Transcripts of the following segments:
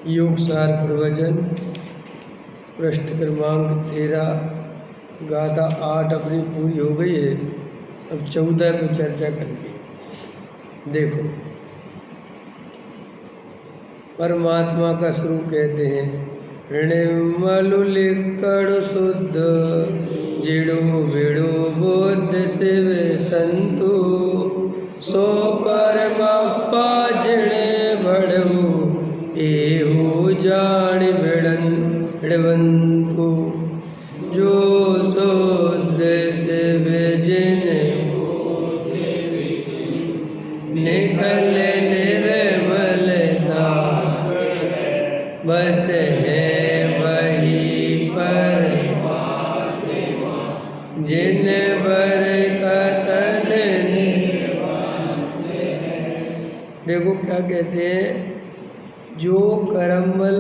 योगसार प्रवचन पृष्ठ क्रमांक 13 गाथा 8 अपनी पूरी हो गई है। अब 14 पर चर्चा करेंगे। देखो, परमात्मा का स्वरूप कहते हैं निर्मल शुद्ध जिड़ो विड़ो बुद्ध शिव संतु सो परमाप्पा जिणे बड़ो एहु जान बिड़वंतु जो शुद्ध शिव जिन निकल निर्मल बस है वही पर जिन बर कतन। देखो क्या कहते हैं, जो कर्ममल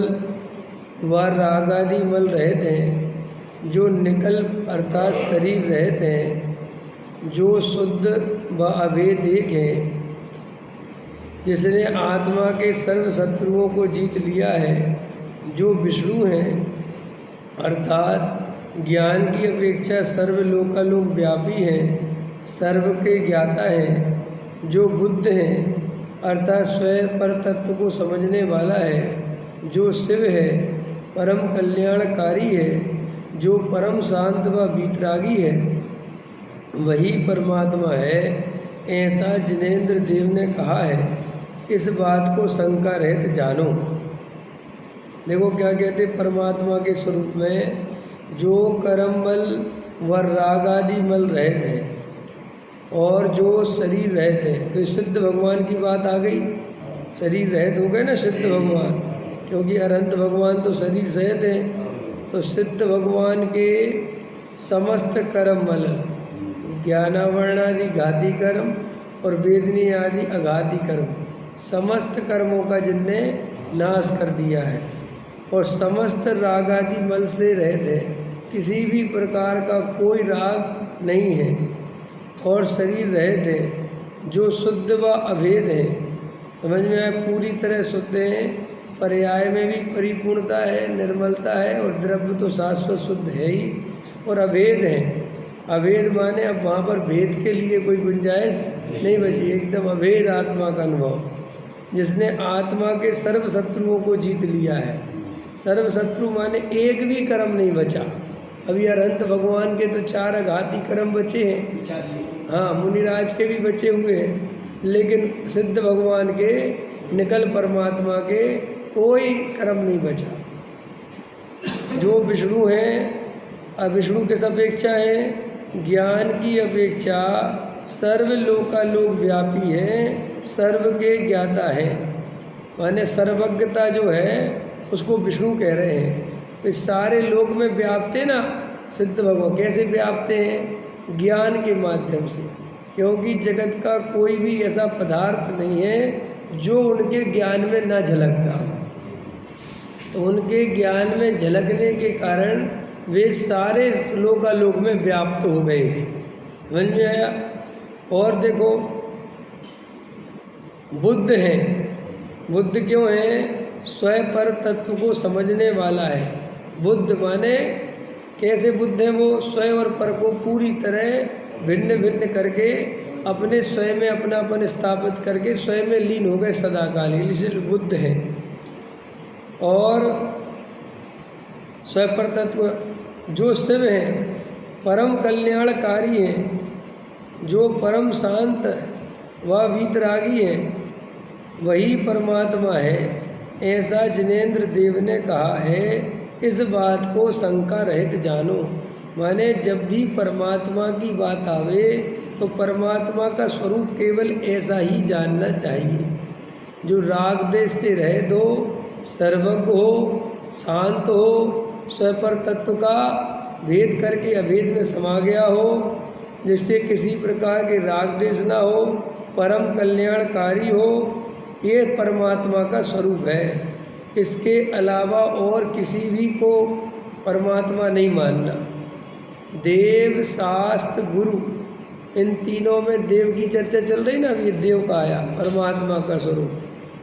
व रागादि मल रहते हैं, जो निकल अर्थात शरीर रहते हैं, जो शुद्ध व अभेद एक है, जिसने आत्मा के सर्व शत्रुओं को जीत लिया है, जो विष्णु हैं अर्थात ज्ञान की अपेक्षा सर्वलोकालोक व्यापी हैं, सर्व के ज्ञाता हैं, जो बुद्ध हैं अर्थात स्वयं पर तत्व को समझने वाला है, जो शिव है परम कल्याणकारी है, जो परम शांत व वीतरागी है, वही परमात्मा है, ऐसा जिनेंद्र देव ने कहा है। इस बात को शंका रहित जानो। देखो क्या कहते, परमात्मा के स्वरूप में जो कर्म मल व राग आदि मल रहते हैं और जो शरीर रहते हैं, तो सिद्ध भगवान की बात आ गई। शरीर रहित हो गए ना सिद्ध भगवान, क्योंकि अनंत भगवान तो शरीर सहित हैं। तो सिद्ध भगवान के समस्त कर्म मल, ज्ञानावरणादि घाती कर्म और वेदनी आदि अघाती कर्म, समस्त कर्मों का जिनने नाश कर दिया है और समस्त राग आदि मल से रहित है, किसी भी प्रकार का कोई राग नहीं है और शरीर रहित है, जो शुद्ध व अभेद हैं। समझ में आए, पूरी तरह शुद्ध हैं, पर्याय में भी परिपूर्णता है, निर्मलता है और द्रव्य तो शाश्वत शुद्ध है ही, और अभेद हैं। अभेद माने अब वहाँ पर भेद के लिए कोई गुंजाइश नहीं बची, एकदम अभेद आत्मा का अनुभव, जिसने आत्मा के सर्व शत्रुओं को जीत लिया है। सर्व शत्रु माने एक भी कर्म नहीं बचा। अभी अनंत भगवान के तो 4 अघाती कर्म बचे हैं, हाँ मुनिराज के भी बचे हुए हैं, लेकिन सिद्ध भगवान के निकल परमात्मा के कोई कर्म नहीं बचा। जो विष्णु हैं, विष्णु किस अपेक्षा हैं, ज्ञान की अपेक्षा सर्वलोकालोक व्यापी है, सर्व के ज्ञाता है, माने सर्वज्ञता जो है उसको विष्णु कह रहे हैं। इस सारे लोक में व्याप्ते ना सिद्ध भगवान, कैसे व्याप्ते हैं, ज्ञान के माध्यम से, क्योंकि जगत का कोई भी ऐसा पदार्थ नहीं है जो उनके ज्ञान में न झलकता। तो उनके ज्ञान में झलकने के कारण वे सारे लोकालोक में व्याप्त हो गए हैं। समझ में आया? और देखो, बुद्ध हैं। बुद्ध क्यों हैं? स्वयं पर तत्व को समझने वाला है। बुद्ध माने कैसे बुद्ध हैं? वो स्वयं और पर को पूरी तरह भिन्न भिन्न करके अपने स्वयं में अपनापन स्थापित करके स्वयं में लीन हो गए सदाकाल के, इसलिए बुद्ध हैं। और स्वयं पर तत्व जो शिव हैं, परम कल्याणकारी हैं, जो परम शांत व वीतरागी हैं, वही परमात्मा है, ऐसा जिनेंद्र देव ने कहा है। इस बात को शंका रहित जानो। माने जब भी परमात्मा की बात आवे तो परमात्मा का स्वरूप केवल ऐसा ही जानना चाहिए, जो राग देश से रह दो, सर्वज्ञ हो, शांत हो, स्वपर तत्व का भेद करके अभेद में समा गया हो, जिससे किसी प्रकार के राग देश ना हो, परम कल्याणकारी हो, ये परमात्मा का स्वरूप है। इसके अलावा और किसी भी को परमात्मा नहीं मानना। देव, शास्त्र, गुरु, इन तीनों में देव की चर्चा चल रही ना, ये देव का आया परमात्मा का स्वरूप।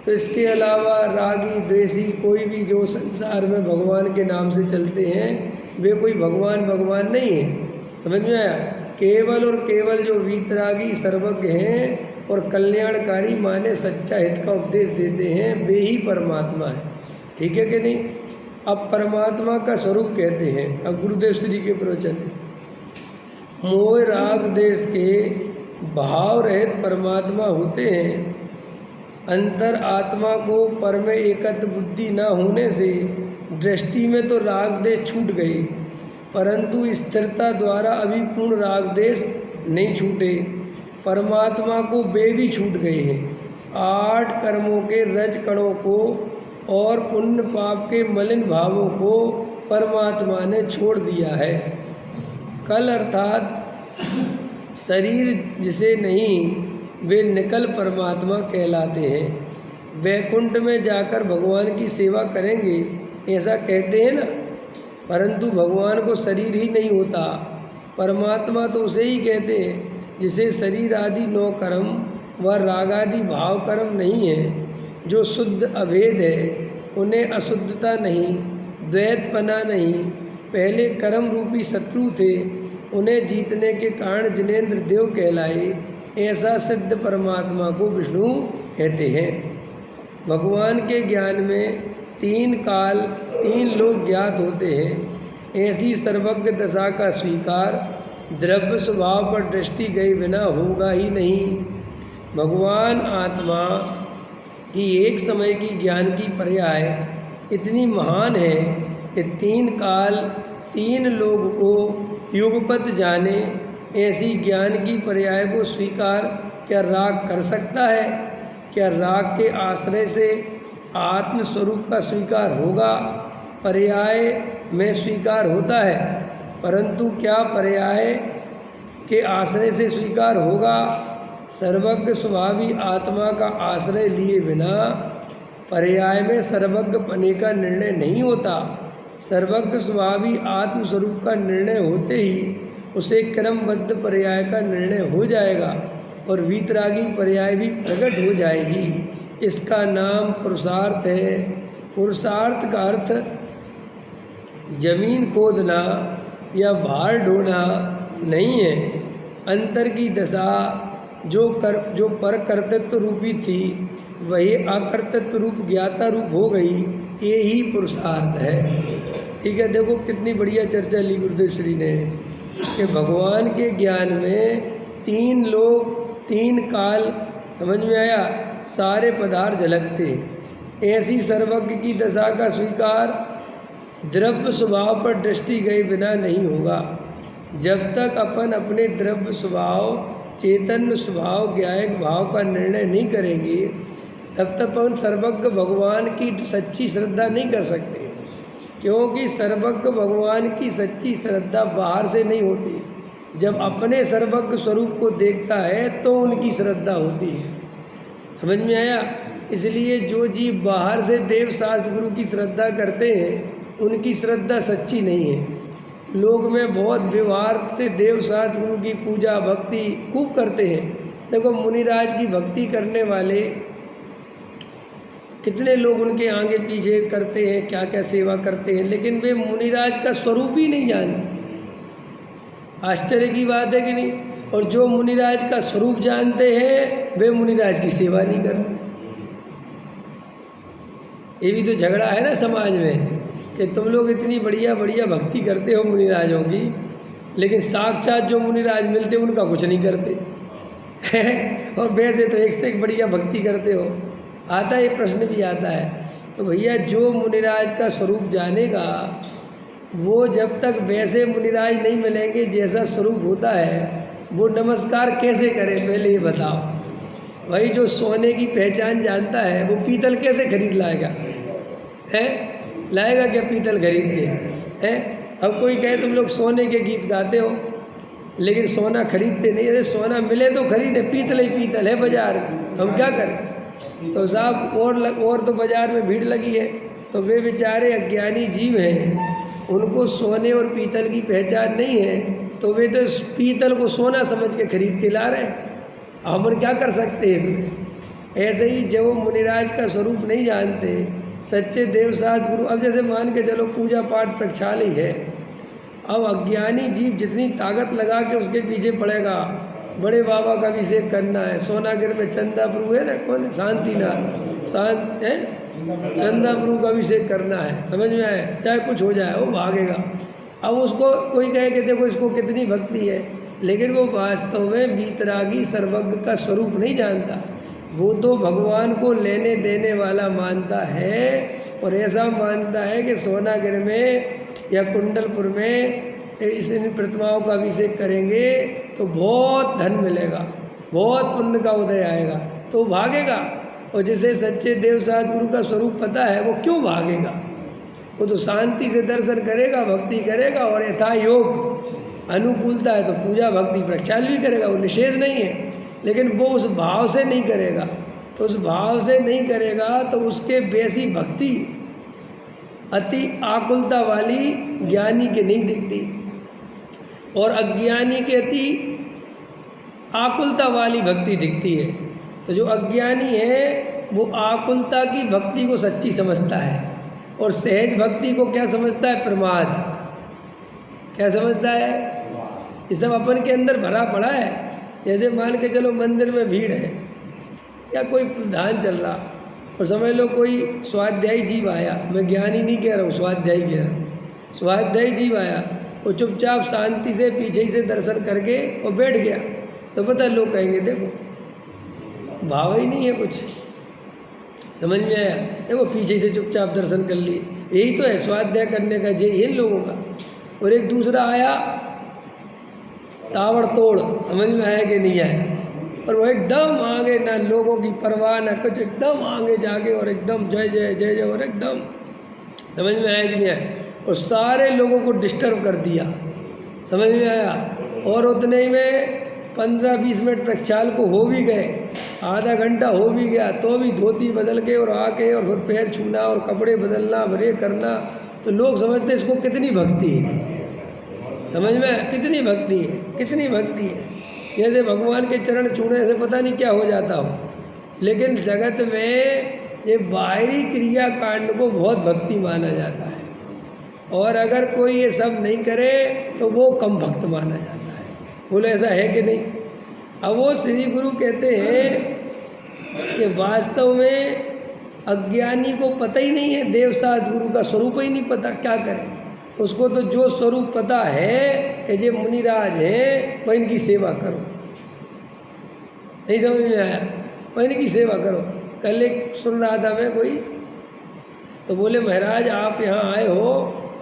तो इसके अलावा रागी, द्वेषी, कोई भी जो संसार में भगवान के नाम से चलते हैं, वे कोई भगवान नहीं है। समझ में आया? केवल और केवल जो वीतरागी, सर्वज्ञ हैं और कल्याणकारी माने सच्चा हित का उपदेश देते हैं, वे ही परमात्मा है। ठीक है कि नहीं? अब परमात्मा का स्वरूप कहते हैं। अब गुरुदेव श्री के प्रवचन है, मोह राग देश के भाव रहित परमात्मा होते हैं। अंतर आत्मा को पर में एकत्र बुद्धि न होने से दृष्टि में तो राग देश छूट गई, परंतु स्थिरता द्वारा अभी पूर्ण राग देश नहीं छूटे। परमात्मा को वे भी छूट गए हैं। 8 कर्मों के रज कणों को और पुण्य पाप के मलिन भावों को परमात्मा ने छोड़ दिया है। कल अर्थात शरीर जिसे नहीं, वे निकल परमात्मा कहलाते हैं। वैकुंठ में जाकर भगवान की सेवा करेंगे ऐसा कहते हैं ना, परंतु भगवान को शरीर ही नहीं होता। परमात्मा तो उसे ही कहते हैं जिसे शरीर आदि 9 कर्म व राग आदि भाव कर्म नहीं है, जो शुद्ध अभेद है, उन्हें अशुद्धता नहीं, द्वैतपना नहीं, पहले कर्म रूपी शत्रु थे, उन्हें जीतने के कारण जिनेंद्र देव कहलाए। ऐसा सिद्ध परमात्मा को विष्णु कहते हैं। भगवान के ज्ञान में 3 काल 3 लोग ज्ञात होते हैं। ऐसी सर्वज्ञ दशा का स्वीकार द्रव्य स्वभाव पर दृष्टि गए बिना होगा ही नहीं। भगवान आत्मा की एक समय की ज्ञान की पर्याय इतनी महान है कि 3 काल 3 लोग को युगपत जाने, ऐसी ज्ञान की पर्याय को स्वीकार क्या राग कर सकता है? क्या राग के आश्रय से आत्मस्वरूप का स्वीकार होगा? पर्याय में स्वीकार होता है, परंतु क्या पर्याय के आश्रय से स्वीकार होगा? सर्वज्ञ स्वभावी आत्मा का आश्रय लिए बिना पर्याय में सर्वज्ञ पने का निर्णय नहीं होता। सर्वज्ञ स्वभावी आत्मस्वरूप का निर्णय होते ही उसे क्रमबद्ध पर्याय का निर्णय हो जाएगा और वीतरागी पर्याय भी प्रकट हो जाएगी। इसका नाम पुरुषार्थ है। पुरुषार्थ का अर्थ जमीन खोदना या भार ढोना नहीं है। अंतर की दशा जो पर कर्तृत्व रूपी थी, वही अकर्तृत्व रूप ज्ञाता रूप हो गई, ये ही पुरुषार्थ है। ठीक है, देखो कितनी बढ़िया चर्चा ली गुरुदेव श्री ने कि भगवान के ज्ञान में 3 लोग 3 काल, समझ में आया, सारे पदार्थ झलकते हैं। ऐसी सर्वज्ञ की दशा का स्वीकार द्रव्य स्वभाव पर दृष्टि गए बिना नहीं होगा। जब तक अपन अपने द्रव्य स्वभाव, चैतन्य स्वभाव, ज्ञायक भाव का निर्णय नहीं करेंगे, तब तक अपन सर्वज्ञ भगवान की सच्ची श्रद्धा नहीं कर सकते। क्योंकि सर्वज्ञ भगवान की सच्ची श्रद्धा बाहर से नहीं होती। जब अपने सर्वज्ञ स्वरूप को देखता है तो उनकी श्रद्धा होती है। समझ में आया? इसलिए जो जीव बाहर से देव शास्त्र गुरु की श्रद्धा करते हैं उनकी श्रद्धा सच्ची नहीं है। लोग में बहुत व्यवहार से देव शास्त्र गुरु की पूजा भक्ति खूब करते हैं। देखो मुनिराज की भक्ति करने वाले कितने लोग उनके आगे पीछे करते हैं, क्या क्या सेवा करते हैं, लेकिन वे मुनिराज का स्वरूप ही नहीं जानते। आश्चर्य की बात है कि नहीं? और जो मुनिराज का स्वरूप जानते हैं वे मुनिराज की सेवा नहीं करते। ये भी तो झगड़ा है ना समाज में कि तुम लोग इतनी बढ़िया बढ़िया भक्ति करते हो मुनिराजों की, लेकिन साक्षात जो मुनिराज मिलते उनका कुछ नहीं करते और वैसे तो एक से एक बढ़िया भक्ति करते हो। आता है, प्रश्न भी आता है। तो भैया जो मुनिराज का स्वरूप जानेगा वो जब तक वैसे मुनिराज नहीं मिलेंगे जैसा स्वरूप होता है वो नमस्कार कैसे करे? पहले ये बताओ। भाई जो सोने की पहचान जानता है वो पीतल कैसे खरीद लाएगा? है लाएगा क्या पीतल खरीद के? है अब कोई कहे तुम लोग सोने के गीत गाते हो लेकिन सोना खरीदते नहीं। अरे सोना मिले तो खरीदे, पीतल ही पीतल है बाजार में, हम क्या करें? तो साहब और तो बाजार में भीड़ लगी है। तो वे बेचारे अज्ञानी जीव हैं, उनको सोने और पीतल की पहचान नहीं है, तो वे तो पीतल को सोना समझ के खरीद के ला रहे हैं। हम क्या कर सकते हैं इसमें? ऐसे ही जब वो मुनिराज का स्वरूप नहीं जानते, सच्चे देवशास्त्र गुरु, अब जैसे मान के चलो पूजा पाठ प्रक्षाल ही है, अब अज्ञानी जीव जितनी ताकत लगा के उसके पीछे पड़ेगा, बड़े बाबा का अभिषेक करना है, सोनागिर में चंदा प्रभु है ना, कौन है, शांतिनाथ शांत है, चंदा प्रभु का अभिषेक करना है, समझ में आए? चाहे कुछ हो जाए वो भागेगा। अब उसको कोई कहे कि देखो इसको कितनी भक्ति है, लेकिन वो वास्तव में बीतरागी सर्वज्ञ का स्वरूप नहीं जानता। वो तो भगवान को लेने देने वाला मानता है और ऐसा मानता है कि सोनागिर में या कुंडलपुर में इन प्रतिमाओं का अभिषेक करेंगे तो बहुत धन मिलेगा, बहुत पुण्य का उदय आएगा, तो भागेगा। और जिसे सच्चे देवशास्त्र गुरु का स्वरूप पता है वो क्यों भागेगा? वो तो शांति से दर्शन करेगा, भक्ति करेगा और यथा योग अनुकूलता है तो पूजा भक्ति प्रक्षाल भी करेगा, वो निषेध नहीं है, लेकिन वो उस भाव से नहीं करेगा। तो उस भाव से नहीं करेगा तो उसके वैसी भक्ति अति आकुलता वाली ज्ञानी के नहीं दिखती और अज्ञानी के अति आकुलता वाली भक्ति दिखती है। तो जो अज्ञानी है वो आकुलता की भक्ति को सच्ची समझता है और सहज भक्ति को क्या समझता है? प्रमाद। क्या समझता है? ये सब अपन के अंदर भरा पड़ा है। जैसे मान के चलो मंदिर में भीड़ है या कोई प्रधान चल रहा और समझ लो कोई स्वाध्यायी जीव आया, मैं ज्ञानी नहीं कह रहा हूँ, स्वाध्यायी कह रहा हूँ, स्वाध्यायी जीव आया वो चुपचाप शांति से पीछे ही से दर्शन करके और बैठ गया, तो पता लोग कहेंगे देखो भाव ही नहीं है कुछ, समझ में आया? देखो पीछे से चुपचाप दर्शन कर लिए, यही तो है स्वाध्याय करने का जय इन लोगों का। और एक दूसरा आया ताबड़तोड़, समझ में आया कि नहीं आया? और वो एकदम आगे, ना लोगों की परवाह ना कुछ, एकदम आगे जाके और एकदम जय जय जय जय और एकदम, समझ में आया कि नहीं आया? और सारे लोगों को डिस्टर्ब कर दिया, समझ में आया? और उतने ही में 15-20 मिनट प्रक्षाल को हो भी गए, आधा घंटा हो भी गया, तो भी धोती बदल के और आके और फिर पैर छूना और कपड़े बदलना भरे करना, तो लोग समझते इसको कितनी भक्ति है, समझ में? कितनी भक्ति है, कितनी भक्ति है। जैसे भगवान के चरण छूने से पता नहीं क्या हो जाता हो, लेकिन जगत में ये बाहरी क्रिया कांड को बहुत भक्ति माना जाता है और अगर कोई ये सब नहीं करे तो वो कम भक्त माना जाता है। बोले ऐसा है कि नहीं? अब वो श्री गुरु कहते हैं कि वास्तव में अज्ञानी को पता ही नहीं है, देवशास्त्र गुरु का स्वरूप ही नहीं पता, क्या करें? उसको तो जो स्वरूप पता है कि ये मुनिराज हैं, वह इनकी सेवा करो। नहीं समझ में आया? वह इनकी सेवा करो। कल एक सुन रहा था मैं कोई, तो बोले महाराज आप यहाँ आए हो,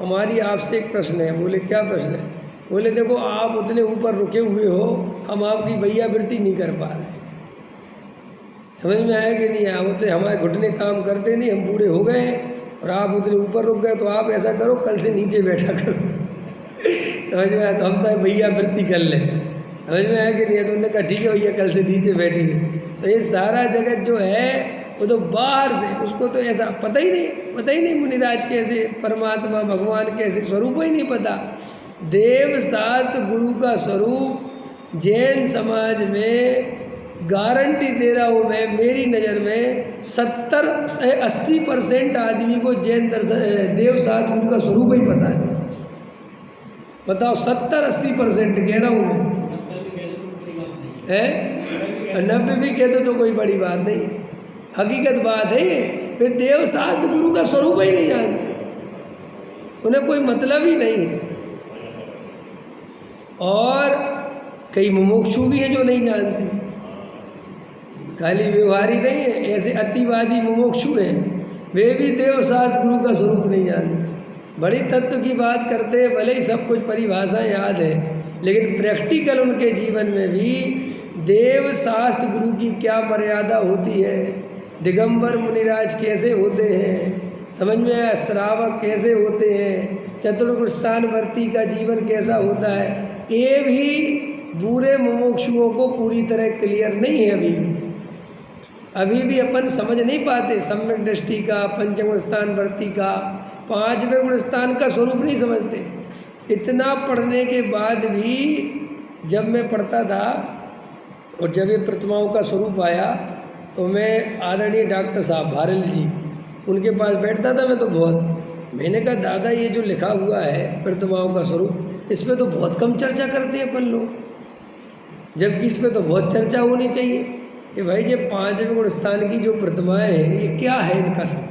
हमारी आपसे एक प्रश्न है। बोले क्या प्रश्न है? बोले देखो आप उतने ऊपर रुके हुए हो, हम आपकी भैयावृत्ति नहीं कर पा रहे। समझ में आया कि नहीं आया? वो तो हमारे घुटने काम करते नहीं, हम बूढ़े हो गए हैं और आप उतने ऊपर रुक गए, तो आप ऐसा करो कल से नीचे बैठा करो समझ में आया? तो हम तो भैयावृत्ति कर लें, समझ में आया कि नहीं है? तो उन्होंने कहा ठीक है भैया, कल से नीचे बैठेंगे। तो ये सारा जगत जो है वो तो बाहर से, उसको तो ऐसा पता ही नहीं मुनिराज कैसे परमात्मा भगवान कैसे, स्वरूप ही नहीं पता। देव शास्त्र गुरु का स्वरूप जैन समाज में गारंटी दे रहा हूँ मैं, मेरी नज़र में 70-80% आदमी को जैन दर्शन देव शास्त्र गुरु का स्वरूप ही पता नहीं। बताओ, 70-80% कह रहा हूँ मैं, है 90 भी कहते तो कोई बड़ी बात नहीं है, हकीकत बात है ये। वे देव शास्त्र गुरु का स्वरूप ही नहीं जानते, उन्हें कोई मतलब ही नहीं है। और कई मुमुक्षु भी हैं जो नहीं जानते, खाली व्यवहारी नहीं है, ऐसे अतिवादी मुमुक्षु हैं, वे भी देव शास्त्र गुरु का स्वरूप नहीं जानते। बड़ी तत्व की बात करते हैं, भले ही सब कुछ परिभाषाएं याद है, लेकिन प्रैक्टिकल उनके जीवन में भी देव शास्त्र गुरु की क्या मर्यादा होती है, दिगंबर मुनिराज कैसे होते हैं, समझ में आया, श्रावक कैसे होते हैं, चतुर्गुण स्थानवर्ती का जीवन कैसा होता है, ये भी बुरे मुमुक्षुओं को पूरी तरह क्लियर नहीं है। अभी भी अपन समझ नहीं पाते सम्यक दृष्टि का, पंचम स्थानवर्ती का, पांचवें गुण स्थान का स्वरूप नहीं समझते। इतना पढ़ने के बाद भी जब मैं पढ़ता था और जब ये प्रतिमाओं का स्वरूप आया तो मैं आदरणीय डॉक्टर साहब भारल जी उनके पास बैठता था। मैं तो मैंने कहा दादा ये जो लिखा हुआ है प्रतिमाओं का स्वरूप, इस पर तो बहुत कम चर्चा करते हैं अपन लोग, जबकि इस पर तो बहुत चर्चा होनी चाहिए कि भाई ये पांचवें गुण स्थान की जो प्रतिमाएँ हैं ये क्या है, इनका सब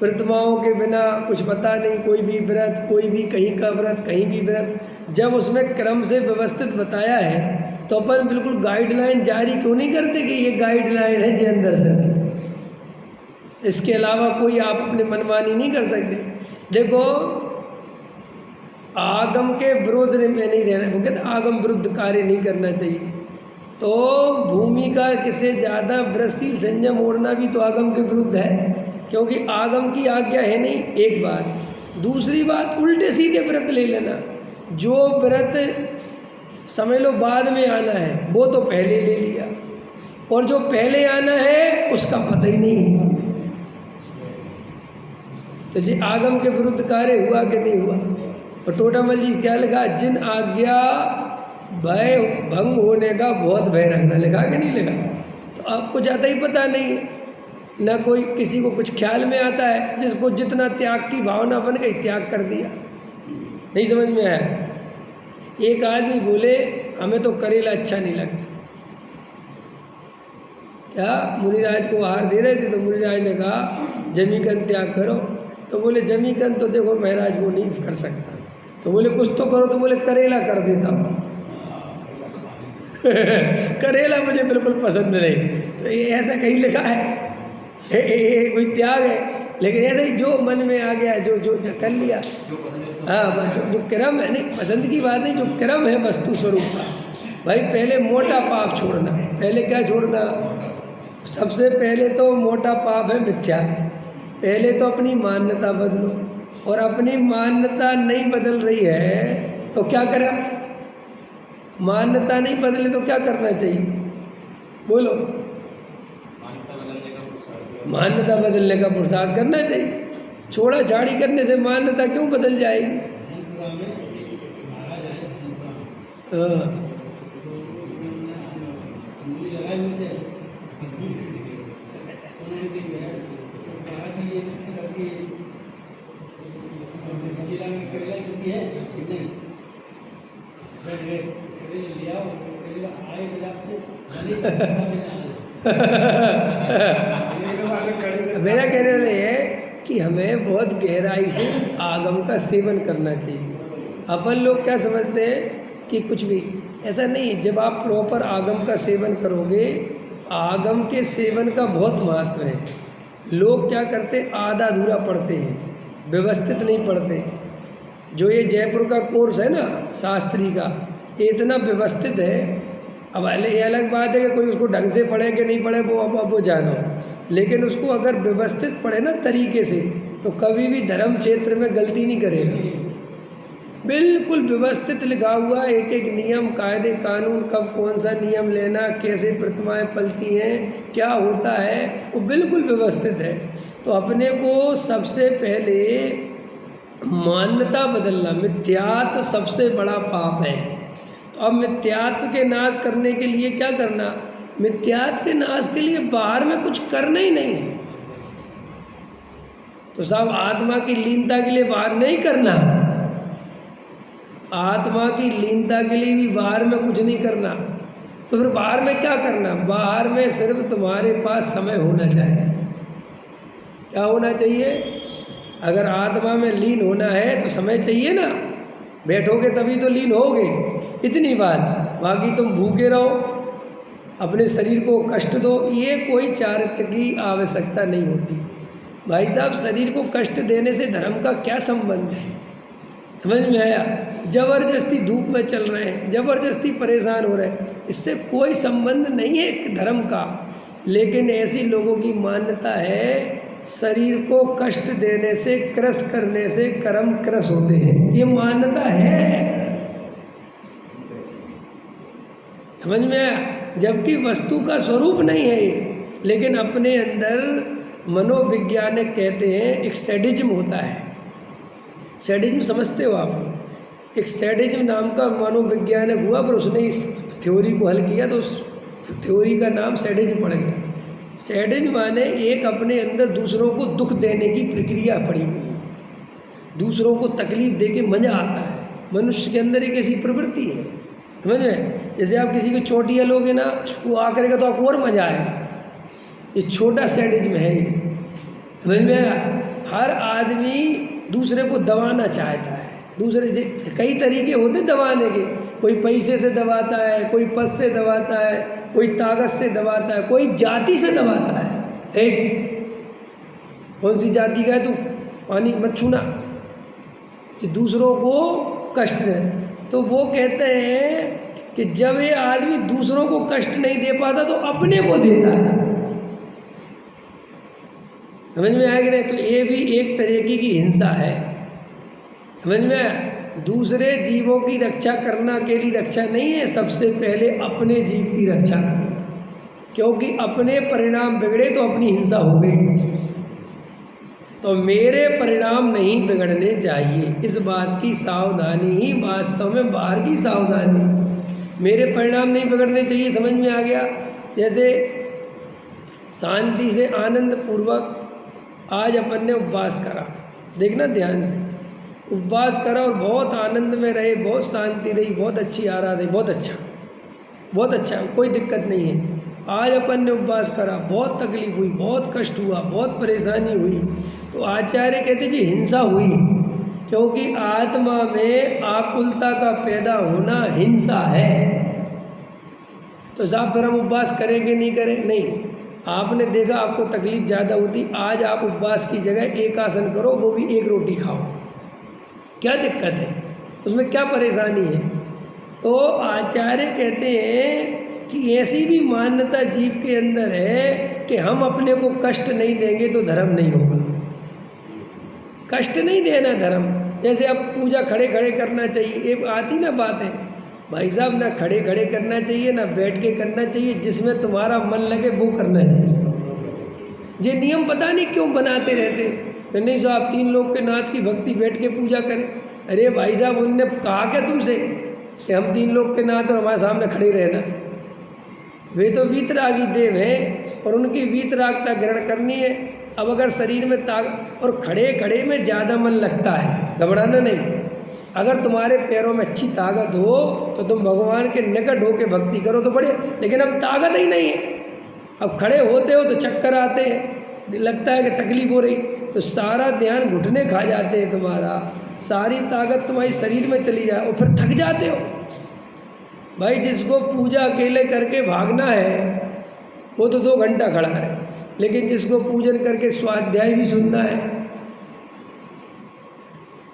प्रतिमाओं के बिना कुछ पता नहीं। कोई भी व्रत, कोई भी कहीं का व्रत, कहीं भी व्रत, जब उसमें क्रम से व्यवस्थित बताया है तो अपन बिल्कुल गाइडलाइन जारी क्यों नहीं करते कि ये गाइडलाइन है जैन दर्शन की, इसके अलावा कोई आप अपने मनमानी नहीं कर सकते। देखो, आगम के विरोध में नहीं रहना, वो कहते आगम विरुद्ध कार्य नहीं करना चाहिए। तो भूमि का किसे ज़्यादा व्रतशील संयम ओढ़ना भी तो आगम के विरुद्ध है, क्योंकि आगम की आज्ञा है नहीं, एक बात। दूसरी बात, उल्टे सीधे व्रत ले लेना, जो व्रत समझ लो बाद में आना है वो तो पहले ले लिया, और जो पहले आना है उसका पता ही नहीं। तो जी आगम के विरुद्ध कार्य हुआ कि नहीं हुआ। और टोटामल जी क्या लिखा, जिन आज्ञा भय भंग होने का बहुत भय रखना, लिखा कि नहीं लिखा। तो आपको ज़्यादा ही पता नहीं है, ना कोई किसी को कुछ ख्याल में आता है, जिसको जितना त्याग की भावना बन गई त्याग कर दिया, नहीं समझ में आया। एक आदमी बोले हमें तो करेला अच्छा नहीं लगता, क्या मुनिराज को आहार दे रहे थे तो मुनिराज ने कहा जमीकंद त्याग करो। तो बोले जमीकंद तो देखो महाराज वो नहीं कर सकता। तो बोले कुछ तो करो, तो बोले करेला कर देता हूँ। करेला मुझे बिल्कुल पसंद नहीं। तो ये ऐसा कहीं लिखा है, कोई त्याग है, लेकिन ऐसे ही जो मन में आ गया जो कर लिया। हाँ, जो क्रम है, नहीं पसंद की बात नहीं, जो क्रम है वस्तु स्वरूप का। भाई पहले मोटा पाप छोड़ना, पहले क्या छोड़ना, सबसे पहले तो मोटा पाप है मिथ्या। पहले तो अपनी मान्यता बदलो, और अपनी मान्यता नहीं बदल रही है तो क्या करें। मान्यता नहीं बदले तो क्या करना चाहिए, बोलो। मान्यता बदलने का पुरुषार्थ करना चाहिए। छोड़ा छाड़ी करने से मान्यता क्यों बदल जाएगी। मेरा कहने वाला है कि हमें बहुत गहराई से आगम का सेवन करना चाहिए। अपन लोग क्या समझते हैं कि कुछ भी ऐसा नहीं है। जब आप प्रॉपर आगम का सेवन करोगे, आगम के सेवन का बहुत महत्व है। लोग क्या करते, आधा अधूरा पढ़ते हैं, व्यवस्थित नहीं पढ़ते हैं। जो ये जयपुर का कोर्स है ना शास्त्री का, ये इतना व्यवस्थित है। अब ये अलग बात है कि कोई उसको ढंग से पढ़े कि नहीं पढ़े, वो अब वो जानो, लेकिन उसको अगर व्यवस्थित पढ़े ना तरीके से, तो कभी भी धर्म क्षेत्र में गलती नहीं करेगा। बिल्कुल व्यवस्थित लिखा हुआ, एक एक नियम, कायदे, कानून, कब कौन सा नियम लेना, कैसे प्रतिमाएं पलती हैं, क्या होता है, वो बिल्कुल व्यवस्थित है। तो अपने को सबसे पहले मान्यता बदलना, मिथ्यात्व सबसे बड़ा पाप है। तो अब मिथ्यात्व के नाश करने के लिए क्या करना? मिथ्यात्व के नाश के लिए बाहर में कुछ करना ही नहीं है। तो साहब आत्मा की लीनता के लिए बाहर नहीं करना, आत्मा की लीनता के लिए भी बाहर में कुछ नहीं करना। तो फिर बाहर में क्या करना? बाहर में सिर्फ तुम्हारे पास समय होना चाहिए। क्या होना चाहिए? अगर आत्मा में लीन होना है तो समय चाहिए ना, बैठोगे तभी तो लीन होगे, इतनी बात। बाकी तुम भूखे रहो, अपने शरीर को कष्ट दो, ये कोई चारित्र की आवश्यकता नहीं होती। भाई साहब शरीर को कष्ट देने से धर्म का क्या संबंध है? समझ में आया? जबरदस्ती धूप में चल रहे हैं, जबरदस्ती परेशान हो रहे हैं, इससे कोई संबंध नहीं है धर्म का। लेकिन ऐसी लोगों की मान्यता है शरीर को कष्ट देने से, क्रस करने से कर्म क्रस होते हैं, ये मान्यता है। समझ में आया? जबकि वस्तु का स्वरूप नहीं है ये, लेकिन अपने अंदर मनोवैज्ञानिक कहते हैं एक सैडिज्म होता है। सैडिज्म समझते हो आप लोग? एक सैडिज्म नाम का मनोवैज्ञानिक हुआ, पर उसने इस थ्योरी को हल किया तो उस थ्योरी का नाम सैडिज्म पड़ गया। सैडिज्म माने एक अपने अंदर दूसरों को दुख देने की प्रक्रिया पड़ी हुई है, दूसरों को तकलीफ दे के मज़ा आता है। मनुष्य के अंदर एक ऐसी प्रवृत्ति है, समझ में? जैसे आप किसी को चोटियाँ लोगे ना, वो आ करेगा तो आपको और मज़ा आएगा। ये छोटा सैडिज्म है ये, समझ में आया? हर आदमी दूसरे को दबाना चाहता है। दूसरे कई तरीके होते दबाने के, कोई पैसे से दबाता है, कोई पद से दबाता है, कोई ताकत से दबाता है, कोई जाति से दबाता है। कौन सी जाति का है तू, पानी मत छूना, कि दूसरों को कष्ट दे। तो वो कहते हैं कि जब ये आदमी दूसरों को कष्ट नहीं दे पाता तो अपने को देता है। समझ में आया कि नहीं? तो ये भी एक तरीके की हिंसा है। समझ में आया? दूसरे जीवों की रक्षा करना अकेली रक्षा नहीं है, सबसे पहले अपने जीव की रक्षा करना, क्योंकि अपने परिणाम बिगड़े तो अपनी हिंसा हो गई। तो मेरे परिणाम नहीं बिगड़ने चाहिए, इस बात की सावधानी ही वास्तव में बाहर की सावधानी। मेरे परिणाम नहीं बिगड़ने चाहिए, समझ में आ गया? जैसे शांति से आनंद पूर्वक आज अपन ने उपवास करा, देखना ध्यान से, उपवास करा और बहुत आनंद में रहे, बहुत शांति रही, बहुत अच्छी आराध है, बहुत अच्छा, बहुत अच्छा, कोई दिक्कत नहीं है। आज अपन ने उपवास करा, बहुत तकलीफ हुई, बहुत कष्ट हुआ, बहुत परेशानी हुई, तो आचार्य कहते जी हिंसा हुई, क्योंकि आत्मा में आकुलता का पैदा होना हिंसा है। तो साहब फिर हम उपवास करेंगे नहीं करें? नहीं, आपने देखा आपको तकलीफ ज़्यादा होती, आज आप उपवास की जगह एक आसन करो, वो भी एक रोटी खाओ, क्या दिक्कत है उसमें, क्या परेशानी है? तो आचार्य कहते हैं कि ऐसी भी मान्यता जीव के अंदर है कि हम अपने को कष्ट नहीं देंगे तो धर्म नहीं होगा। कष्ट नहीं देना धर्म। जैसे अब पूजा खड़े खड़े करना चाहिए, एक आती ना बात है भाई साहब, ना खड़े खड़े करना चाहिए ना बैठ के करना चाहिए, जिसमें तुम्हारा मन लगे वो करना चाहिए। ये नियम पता नहीं क्यों बनाते रहते, तो नहीं साहब 3 लोग के नाथ की भक्ति बैठ के पूजा करें। अरे भाई साहब उनने कहा क्या तुमसे कि हम 3 लोग के नाथ और हमारे सामने खड़े रहना? वे तो वीतरागी देव हैं और उनकी वीतरागता ग्रहण करनी है। अब अगर शरीर में ताकत और खड़े खड़े में ज़्यादा मन लगता है, घबराना नहीं। अगर तुम्हारे पैरों में अच्छी ताकत हो तो तुम भगवान के निकट हो के भक्ति करो तो बढ़िया, लेकिन अब ताकत ही नहीं है। अब खड़े होते हो तो चक्कर आते हैं, लगता है कि तकलीफ हो रही, तो सारा ध्यान घुटने खा जाते हैं, तुम्हारा सारी ताकत तुम्हारी शरीर में चली जाए और फिर थक जाते हो। भाई जिसको पूजा अकेले करके भागना है वो तो 2 घंटा खड़ा है, लेकिन जिसको पूजन करके स्वाध्याय भी सुनना है।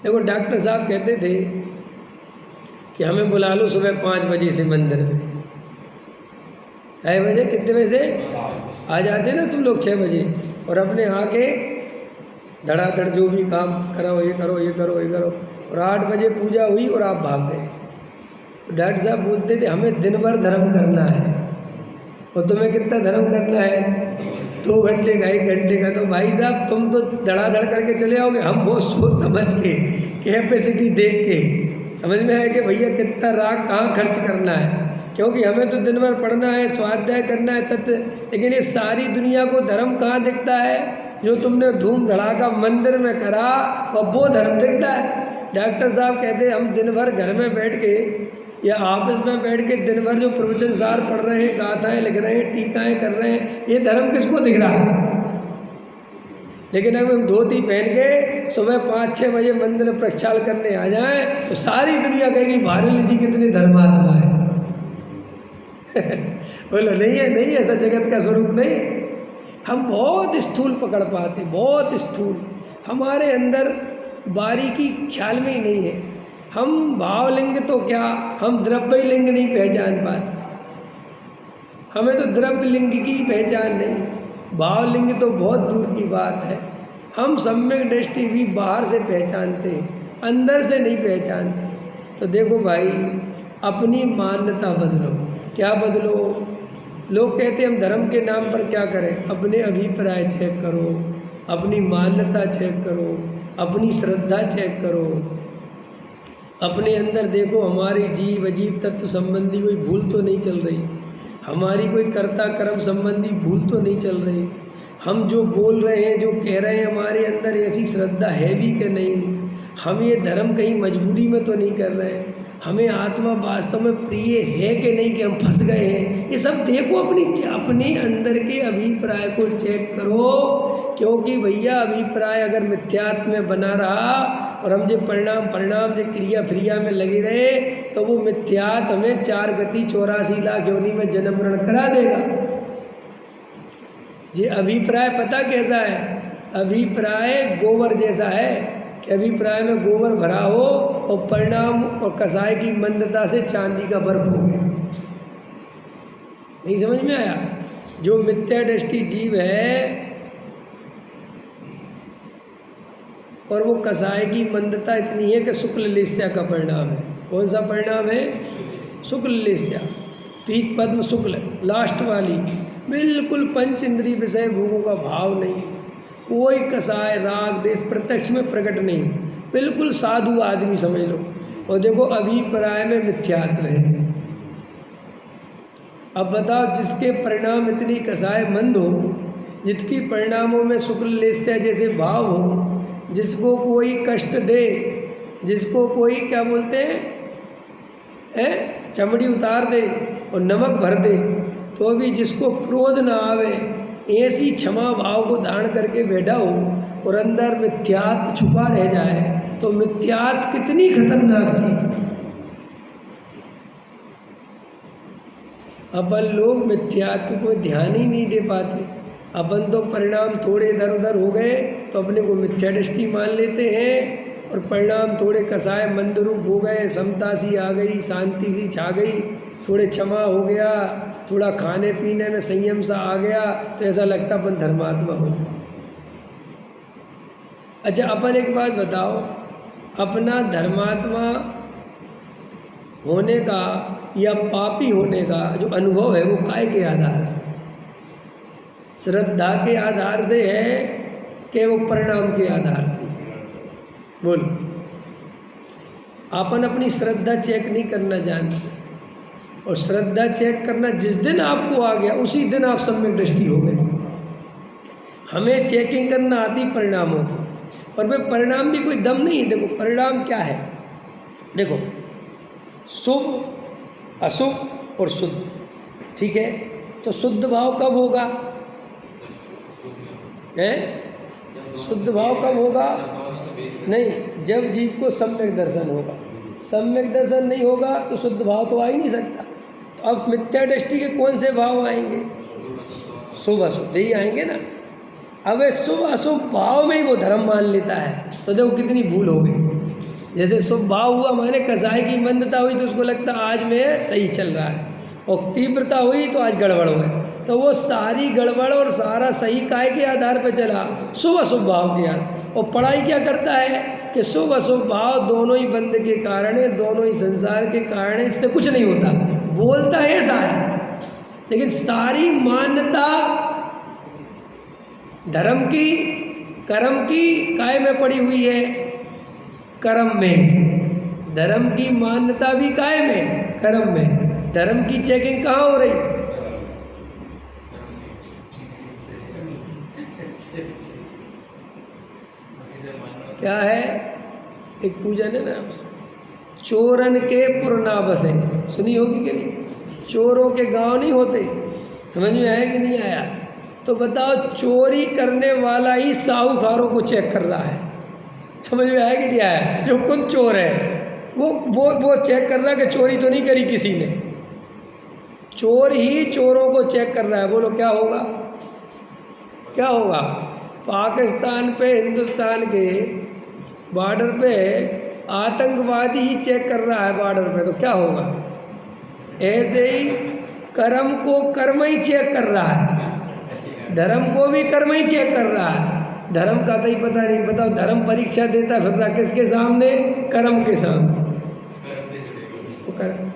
देखो डॉक्टर साहब कहते थे कि हमें बुला लो सुबह 5 बजे से मंदिर में। कै बजे, कितने बजे से आ जाते ना तुम लोग? 6 बजे। और अपने आके धड़ाधड़ जो भी काम करो, ये करो, ये करो, ये करो, और 8 बजे पूजा हुई और आप भाग गए। तो डॉक्टर साहब बोलते थे हमें दिन भर धर्म करना है, और तुम्हें कितना धर्म करना है? 2 घंटे का, 1 घंटे का। तो भाई साहब तुम तो धड़ाधड़ करके चले आओगे, हम वो सोच समझ के, कैपेसिटी देख के समझ में आए कि भैया कितना राग कहाँ खर्च करना है, क्योंकि हमें तो दिन भर पढ़ना है, स्वाध्याय करना है, तत्व। लेकिन ये सारी दुनिया को धर्म कहाँ दिखता है? जो तुमने धूम धड़ाका मंदिर में करा वो धर्म दिखता है। डॉक्टर साहब कहते हम दिन भर घर में बैठ के या ऑफिस में बैठ के दिन भर जो प्रवचन सार पढ़ रहे हैं, गाथाएँ लिख रहे हैं, टीकाएँ कर रहे हैं, ये धर्म किसको दिख रहा है? लेकिन अगर हम धोती पहन के सुबह 5-6 बजे मंदिर में प्रक्षाल करने आ जाएं तो सारी दुनिया कहेगी भारत जी कितने धर्मात्मा है। बोलो नहीं है, नहीं ऐसा जगत का स्वरूप नहीं है। हम बहुत स्थूल पकड़ पाते, बहुत स्थूल, हमारे अंदर बारीकी ख्याल में ही नहीं है। हम भावलिंग तो क्या, हम द्रव्य लिंग नहीं पहचान पाते। हमें तो द्रव्य लिंग की पहचान नहीं है, भावलिंग तो बहुत दूर की बात है। हम सम्यक दृष्टि भी बाहर से पहचानते हैं, अंदर से नहीं पहचानते। तो देखो भाई, अपनी मान्यता बदलो। क्या बदलो? लोग कहते हैं हम धर्म के नाम पर क्या करें? अपने अभिप्राय चेक करो, अपनी मान्यता चेक करो, अपनी श्रद्धा चेक करो, अपने अंदर देखो हमारी जीव अजीब तत्व संबंधी कोई भूल तो नहीं चल रही, हमारी कोई कर्ता कर्म संबंधी भूल तो नहीं चल रही, हम जो बोल रहे हैं, जो कह रहे हैं, हमारे अंदर ऐसी श्रद्धा है भी कि नहीं, हम ये धर्म कहीं मजबूरी में तो नहीं कर रहे हैं, हमें आत्मा वास्तव में प्रिय है कि नहीं कि हम फंस गए हैं। ये सब देखो, अपने अंदर के अभिप्राय को चेक करो, क्योंकि भैया अभिप्राय अगर मिथ्यात्व में बना रहा और हम जो परिणाम जो क्रिया फ्रिया में लगे रहे तो वो मिथ्यात्व हमें 4 गति 84 लाख योनि में जन्म मरण करा देगा। ये अभिप्राय पता कैसा है? अभिप्राय गोबर जैसा है कि अभिप्राय में गोबर भरा हो और परिणाम और कसाय की मंदता से चांदी का बर्फ हो गया। नहीं समझ में आया? जो मिथ्या दृष्टि जीव है और वो कसाय की मंदता इतनी है कि शुक्ल लेस्या का परिणाम है। कौन सा परिणाम है? शुक्ल लेस्या, पीत पद्म शुक्ल, लास्ट वाली, बिल्कुल पंच इंद्रिय विषय भोगों का भाव नहीं, कोई कसाय राग देश प्रत्यक्ष में प्रकट नहीं, बिल्कुल साधु आदमी समझ लो। और देखो अभिप्राय में मिथ्यात्व है। अब बताओ, जिसके परिणाम इतनी कसाय मंद हो, जिसकी परिणामों में शुक्ल लेस्या जैसे भाव हो, जिसको कोई कष्ट दे, जिसको कोई क्या बोलते हैं चमड़ी उतार दे और नमक भर दे, तो भी जिसको क्रोध ना आवे, ऐसी क्षमा भाव को धारण करके बैठा हो और अंदर मिथ्यात्व छुपा रह जाए, तो मिथ्यात्व कितनी खतरनाक चीज है। अपन लोग मिथ्यात्व को ध्यान ही नहीं दे पाते। अपन तो परिणाम थोड़े इधर उधर हो गए तो अपने को मिथ्या दृष्टि मान लेते हैं, और परिणाम थोड़े कसाय मंदरूप हो गए, समता सी आ गई, शांति सी छा गई, थोड़े क्षमा हो गया, थोड़ा खाने पीने में संयम सा आ गया, तो ऐसा लगता अपन धर्मात्मा हो गया। अच्छा, अपन एक बात बताओ, अपना धर्मात्मा होने का या पापी होने का जो अनुभव है वो काय के आधार से? श्रद्धा के आधार से है कि वो परिणाम के आधार से? बोलो। अपन अपनी श्रद्धा चेक नहीं करना जानते, और श्रद्धा चेक करना जिस दिन आपको आ गया उसी दिन आप सम्यक दृष्टि हो गए। हमें चेकिंग करना आती परिणामों की, और वे परिणाम भी कोई दम नहीं है। देखो परिणाम क्या है, देखो शुभ अशुभ और शुद्ध, ठीक है? तो शुद्ध भाव कब होगा? शुद्ध भाव कब होगा? नहीं, जब जीव को सम्यक दर्शन होगा। सम्यक दर्शन नहीं होगा तो शुद्ध भाव तो आ ही नहीं सकता। तो अब मिथ्या दृष्टि के कौन से भाव आएंगे? शुभ अशुभ यही आएंगे ना। अब ये शुभ अशुभ भाव में ही वो धर्म मान लेता है, तो देखो कितनी भूल हो गई। जैसे शुभ भाव हुआ, माने कसाय की मंदता हुई तो उसको लगता आज में सही चल रहा है, और तीव्रता हुई तो आज गड़बड़ हो गए। तो वो सारी गड़बड़ और सारा सही काय के आधार पर चला, शुभ अशुभ भाव के आधार। और पढ़ाई क्या करता है कि शुभ अशुभ भाव दोनों ही बंद के कारण है, दोनों ही संसार के कारण है, इससे कुछ नहीं होता। बोलता है ऐसा है, लेकिन सारी मान्यता धर्म की कर्म की काय में पड़ी हुई है, कर्म में। धर्म की मान्यता भी काय में, कर्म में। धर्म की चेकिंग कहाँ हो रही? क्या है, एक पूजन है ना, चोरन के पुर ना बसे, सुनी होगी कि नहीं? चोरों के गांव नहीं होते। समझ में आया कि नहीं आया? तो बताओ, चोरी करने वाला ही साहूकारों को चेक कर रहा है। समझ में आया कि नहीं आया? जो खुद चोर है वो चेक कर रहा है कि चोरी तो नहीं करी किसी ने। चोर ही चोरों को चेक कर रहा है। बोलो क्या होगा? क्या होगा? पाकिस्तान पे हिंदुस्तान के बॉर्डर पे आतंकवादी ही चेक कर रहा है बॉर्डर पे, तो क्या होगा? ऐसे ही कर्म को कर्म ही चेक कर रहा है, धर्म को भी कर्म ही चेक कर रहा है। धर्म का तो ही पता नहीं। बताओ, धर्म परीक्षा देता फिर रहा किसके सामने? कर्म के सामने। कर्म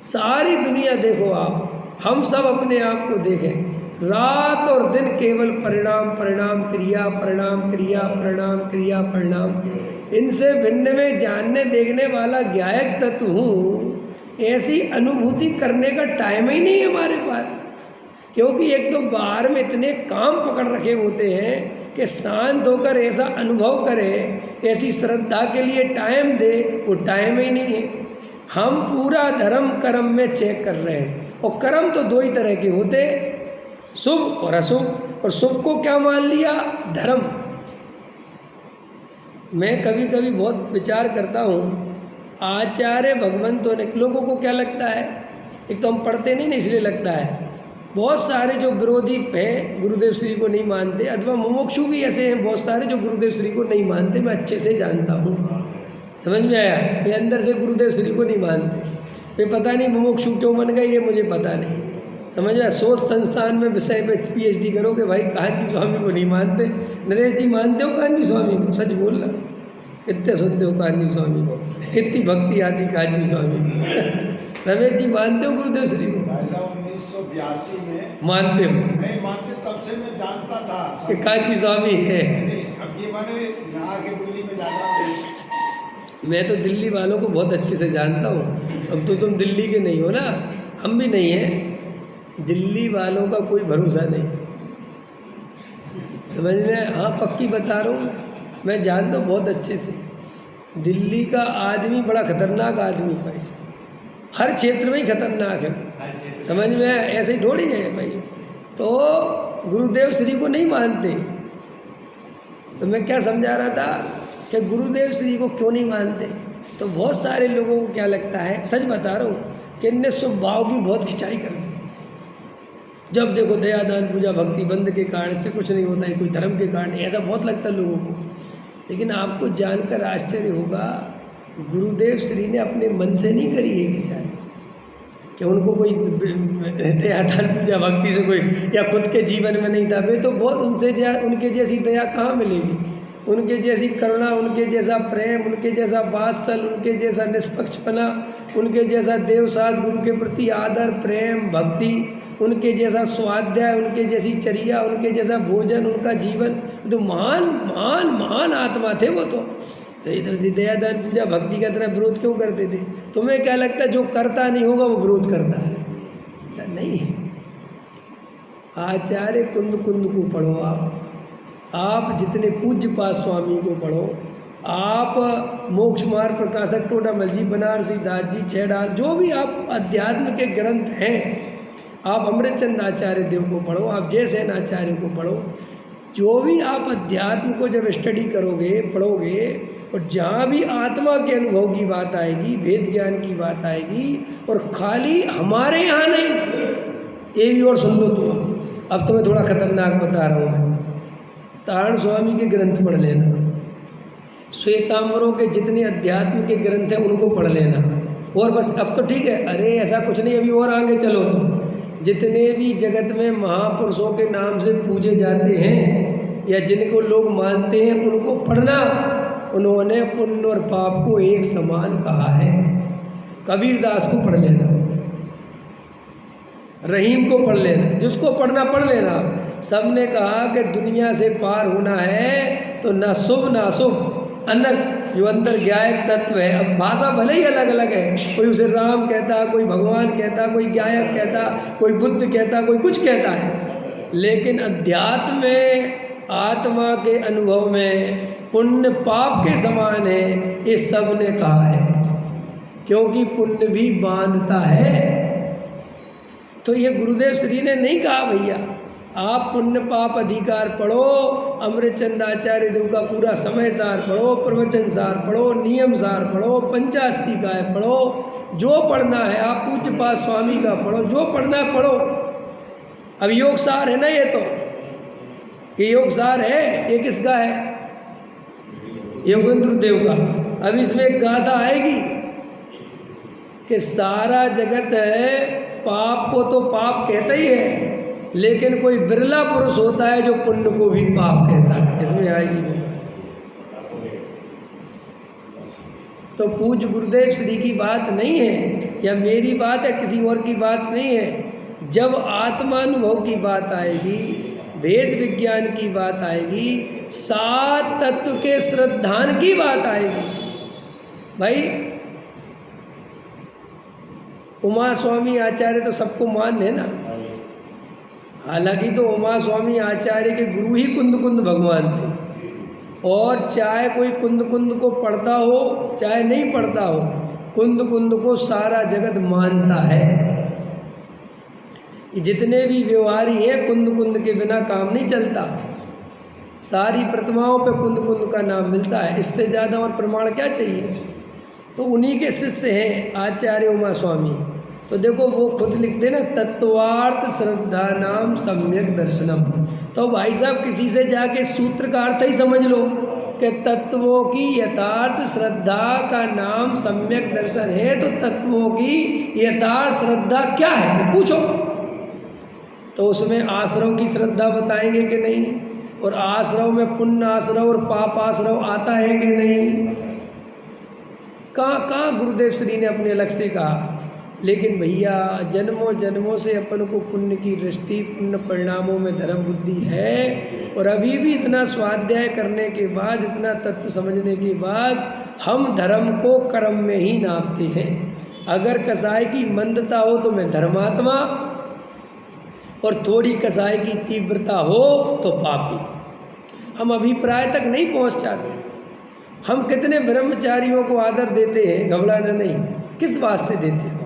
सारी दुनिया देखो आप, हम सब अपने आप को देखें, रात और दिन केवल परिणाम परिणाम क्रिया परिणाम क्रिया परिणाम क्रिया परिणाम। इनसे भिन्न में जानने देखने वाला ज्ञायक तत्व हूँ, ऐसी अनुभूति करने का टाइम ही नहीं है हमारे पास। क्योंकि एक तो बाहर में इतने काम पकड़ रखे होते हैं कि शांत होकर ऐसा अनुभव करे, ऐसी श्रद्धा के लिए टाइम दे, वो टाइम ही नहीं है। हम पूरा धर्म कर्म में चेक कर रहे हैं। और कर्म तो दो ही तरह के होते, शुभ और अशुभ। और शुभ को क्या मान लिया? धर्म। मैं कभी कभी बहुत विचार करता हूँ, आचार्य भगवंतों ने, लोगों को क्या लगता है, एक तो हम पढ़ते नहीं ना इसलिए लगता है, बहुत सारे जो विरोधी हैं गुरुदेव श्री को नहीं मानते, अथवा मुमुक्षु भी ऐसे हैं बहुत सारे जो गुरुदेव श्री को नहीं मानते। मैं अच्छे से जानता हूँ, समझ में आया? वे अंदर से गुरुदेव श्री को नहीं मानते। वे पता नहीं मुमुक्षु क्यों बन गए, ये मुझे पता नहीं। समझ में? सोच संस्थान में विषय पे PhD करोगे भाई, कांची स्वामी को नहीं मानते। नरेश जी मानते हो कांची स्वामी को? सच बोलना, कितने सुनते हो कांची स्वामी को? कितनी भक्ति आती कांची स्वामी की? रमेश जी मानते हो गुरुदेव श्री को? 1982 में मानते हो? नहीं मानते, तब से मैं जानता था कि कांची स्वामी है। अब ये मैंने यहाँ के दिल्ली में जाना। मैं तो दिल्ली वालों को बहुत अच्छे से जानता हूँ। अब तो तुम दिल्ली के नहीं हो ना, हम भी नहीं हैं। दिल्ली वालों का कोई भरोसा नहीं, समझ में? हाँ पक्की बता रहा हूँ मैं जानता हूँ बहुत अच्छे से। दिल्ली का आदमी बड़ा खतरनाक आदमी है भाई साहब, हर क्षेत्र में ही खतरनाक है। समझ में? ऐसे ही थोड़ी है भाई। तो गुरुदेव श्री को नहीं मानते। तो मैं क्या समझा रहा था कि गुरुदेव श्री को क्यों नहीं मानते। तो बहुत सारे लोगों को क्या लगता है, सच बता रहा हूँ, कि इनने स्वभाव की बहुत खिंचाई कर दी। जब देखो दया दान पूजा भक्ति बंद के कारण से कुछ नहीं होता है, कोई धर्म के कारण, ऐसा बहुत लगता है लोगों को। लेकिन आपको जानकर आश्चर्य होगा, गुरुदेव श्री ने अपने मन से नहीं करी है खिंचाई, कि उनको कोई दया दान पूजा भक्ति से कोई, या खुद के जीवन में नहीं था। वे तो बहुत उनके जैसी दया कहाँ मिलेगी, उनके जैसी करुणा, उनके जैसा प्रेम, उनके जैसा वात्सल, उनके जैसा निष्पक्षपना, उनके जैसा देवसाद गुरु के प्रति आदर प्रेम भक्ति, उनके जैसा स्वाध्याय, उनके जैसी चर्या, उनके जैसा भोजन, उनका जीवन। तो महान महान महान आत्मा थे वो तो इधर दया दान पूजा भक्ति का तरह विरोध क्यों करते थे? तुम्हें क्या लगता है जो करता नहीं होगा वो विरोध करता है? ऐसा नहीं है। आचार्य कुंद कुंद को पढ़ो, आप जितने पूज्य पास स्वामी को पढ़ो, आप मोक्ष मार्ग प्रकाशक टोडामल जी, बनारसी दास जी, छैडाल, जो भी आप अध्यात्म के ग्रंथ हैं, आप अमृतचंद आचार्य देव को पढ़ो, आप जयसेन आचार्य को पढ़ो। जो भी आप अध्यात्म को जब स्टडी करोगे, पढ़ोगे, और जहाँ भी आत्मा के अनुभव की बात आएगी, वेद ज्ञान की बात आएगी, और खाली हमारे यहाँ नहीं, ये भी और सुन लो तुम। अब तुम्हें थोड़ा खतरनाक बता रहा हूँ मैं। तारण स्वामी के ग्रंथ पढ़ लेना, श्वेतांबरों के जितने अध्यात्म के ग्रंथ हैं उनको पढ़ लेना, और बस अब तो ठीक है। अरे ऐसा कुछ नहीं, अभी और आगे चलो तुम। जितने भी जगत में महापुरुषों के नाम से पूजे जाते हैं या जिनको लोग मानते हैं उनको पढ़ना। उन्होंने पुण्य और पाप को एक समान कहा है। कबीरदास को पढ़ लेना, रहीम को पढ़ लेना, जिसको पढ़ना पढ़ लेना। सबने कहा कि दुनिया से पार होना है तो ना शुभ ना शुभ अनक जो अंदर ज्ञायक तत्व है। अब भाषा भले ही अलग अलग है, कोई उसे राम कहता, कोई भगवान कहता, कोई ज्ञायक कहता, कोई बुद्ध कहता, कोई कुछ कहता है, लेकिन अध्यात्म में आत्मा के अनुभव में पुण्य पाप के समान है, ये सब ने कहा है। क्योंकि पुण्य भी बांधता है। तो ये गुरुदेव श्री ने नहीं कहा भैया आप पुण्य पाप अधिकार पढ़ो, अमृतचंद आचार्य देव का पूरा समय सार पढ़ो, प्रवचन सार पढ़ो, नियम सार पढ़ो, पंचास्तिकाय पढ़ो, जो पढ़ना है आप पूज्य पाद स्वामी का पढ़ो, जो पढ़ना है पढ़ो। अब योग सार है ना, ये योग सार है। ये किसका है? योगेंद्र देव का। अब इसमें एक गाथा आएगी कि सारा जगत है पाप को तो पाप कहता ही है, लेकिन कोई बिरला पुरुष होता है जो पुण्य को भी पाप कहता है। इसमें आएगी बात। तो पूज्य गुरुदेव श्री की बात नहीं है या मेरी बात है, किसी और की बात नहीं है। जब आत्मानुभव की बात आएगी, वेद विज्ञान की बात आएगी, सात तत्व के श्रद्धान की बात आएगी। भाई उमा स्वामी आचार्य तो सबको मान है ना। हालांकि तो उमा स्वामी आचार्य के गुरु ही कुंद कुंद भगवान थे। और चाहे कोई कुंद कुंद को पढ़ता हो चाहे नहीं पढ़ता हो, कुंद कुंद को सारा जगत मानता है। जितने भी व्यवहारी हैं कुंद कुंद के बिना काम नहीं चलता। सारी प्रतिमाओं पे कुंद कुंद का नाम मिलता है। इससे ज़्यादा और प्रमाण क्या चाहिए। तो उन्हीं के शिष्य हैं आचार्य उमा स्वामी। तो देखो वो खुद लिखते ना, तत्वार्थ श्रद्धा नाम सम्यक दर्शनम। तो भाई साहब किसी से जाके सूत्र का अर्थ ही समझ लो कि तत्वों की यथार्थ श्रद्धा का नाम सम्यक दर्शन है। तो तत्वों की यथार्थ श्रद्धा क्या है पूछो। तो उसमें आश्रव की श्रद्धा बताएंगे कि नहीं, और आश्रव में पुण्य आश्रव और पाप आश्रव आता है कि नहीं। कहाँ गुरुदेव श्री ने अपने अलग से कहा। लेकिन भैया जन्मों जन्मों से अपन को पुण्य की दृष्टि, पुण्य परिणामों में धर्म बुद्धि है। और अभी भी इतना स्वाध्याय करने के बाद, इतना तत्व समझने के बाद हम धर्म को कर्म में ही नापते हैं। अगर कसाई की मंदता हो तो मैं धर्मात्मा, और थोड़ी कसाई की तीव्रता हो तो पापी। हम अभिप्राय तक नहीं पहुंच जाते। हम कितने ब्रह्मचारियों को आदर देते हैं, घबराना नहीं। किस बात से देते हैं?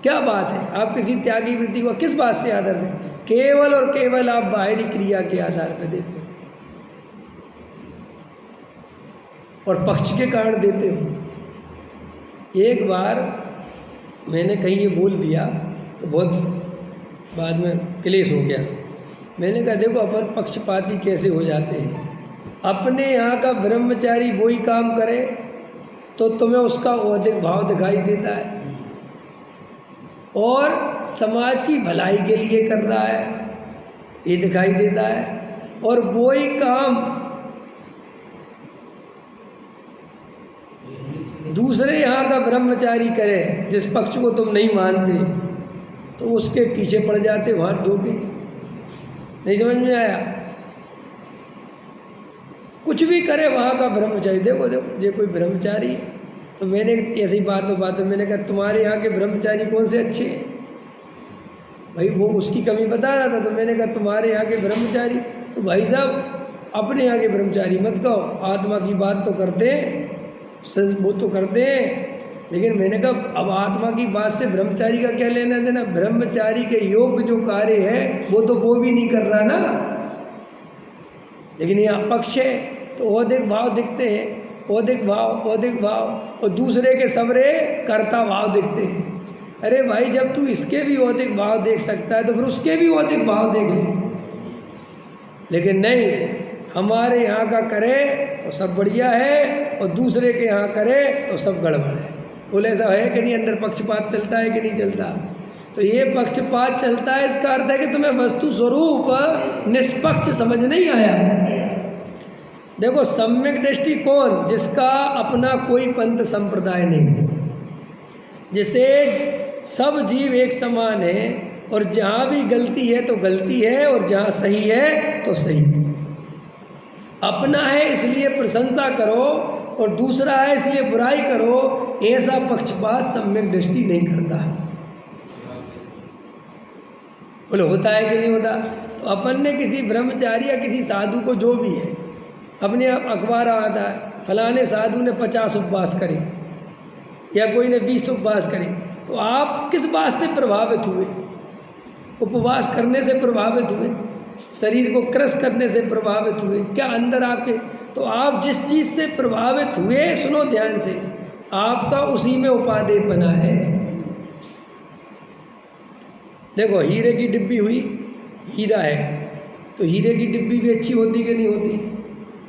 क्या बात है? आप किसी त्यागी वृत्ति को किस बात से आदर दें? केवल और केवल आप बाहरी क्रिया के आधार पर देते हो और पक्ष के कारण देते हो। एक बार मैंने कहीं ये बोल दिया तो बहुत बाद में क्लेश हो गया। मैंने कहा देखो अपन पक्षपाती कैसे हो जाते हैं। अपने यहाँ का ब्रह्मचारी वही काम करे तो तुम्हें उसका अधिक भाव दिखाई देता है, और समाज की भलाई के लिए कर रहा है ये दिखाई देता है। और वही काम दूसरे यहाँ का ब्रह्मचारी करे जिस पक्ष को तुम नहीं मानते, तो उसके पीछे पड़ जाते हो हाथ धो के। नहीं समझ में आया? कुछ भी करे वहाँ का ब्रह्मचारी। देखो ये कोई ब्रह्मचारी है। तो मैंने ऐसी बातों मैंने कहा तुम्हारे यहाँ के ब्रह्मचारी कौन से अच्छे हैं? भाई वो उसकी कमी बता रहा था। तो मैंने कहा तुम्हारे यहाँ के ब्रह्मचारी, तो भाई साहब अपने यहाँ के ब्रह्मचारी मत कहो, आत्मा की बात तो करते हैं, वो तो करते हैं। लेकिन मैंने कहा अब आत्मा की बात से ब्रह्मचारी का क्या लेना देना। ब्रह्मचारी के योग जो कार्य है वो तो वो भी नहीं कर रहा ना। लेकिन यहाँ पक्ष है तो औदिक भाव दिखते हैं, औदिक भाव, और दूसरे के सबरे कर्ता भाव दिखते हैं। अरे भाई जब तू इसके भी औदिक भाव देख सकता है तो फिर उसके भी औदिक भाव देख ले। लेकिन नहीं, हमारे यहाँ का करे तो सब बढ़िया है और दूसरे के यहाँ करे तो सब गड़बड़ है। बोले ऐसा है कि नहीं, अंदर पक्षपात चलता है कि नहीं चलता? तो ये पक्षपात चलता है, इसका अर्थ है कि तुम्हें वस्तु स्वरूप निष्पक्ष समझ नहीं आया। देखो, सम्यक दृष्टि कौन? जिसका अपना कोई पंथ संप्रदाय नहीं, जिसे सब जीव एक समान है और जहाँ भी गलती है तो गलती है और जहाँ सही है तो सही। अपना है इसलिए प्रशंसा करो और दूसरा है इसलिए बुराई करो, ऐसा पक्षपात सम्यक दृष्टि नहीं करता। बोले होता है कि नहीं होता? तो अपन ने किसी ब्रह्मचारी या किसी साधु को, जो भी है, अपने आप अखबार आता है फलाने साधु ने 50 उपवास करे या कोई ने 20 उपवास करे, तो आप किस बात से प्रभावित हुए? उपवास करने से प्रभावित हुए? शरीर को क्रश करने से प्रभावित हुए? क्या अंदर आपके? तो आप जिस चीज़ से प्रभावित हुए, सुनो ध्यान से, आपका उसी में उपादेय बना है। देखो, हीरे की डिब्बी हुई, हीरा है, तो हीरे की डिब्बी भी अच्छी होती कि नहीं होती?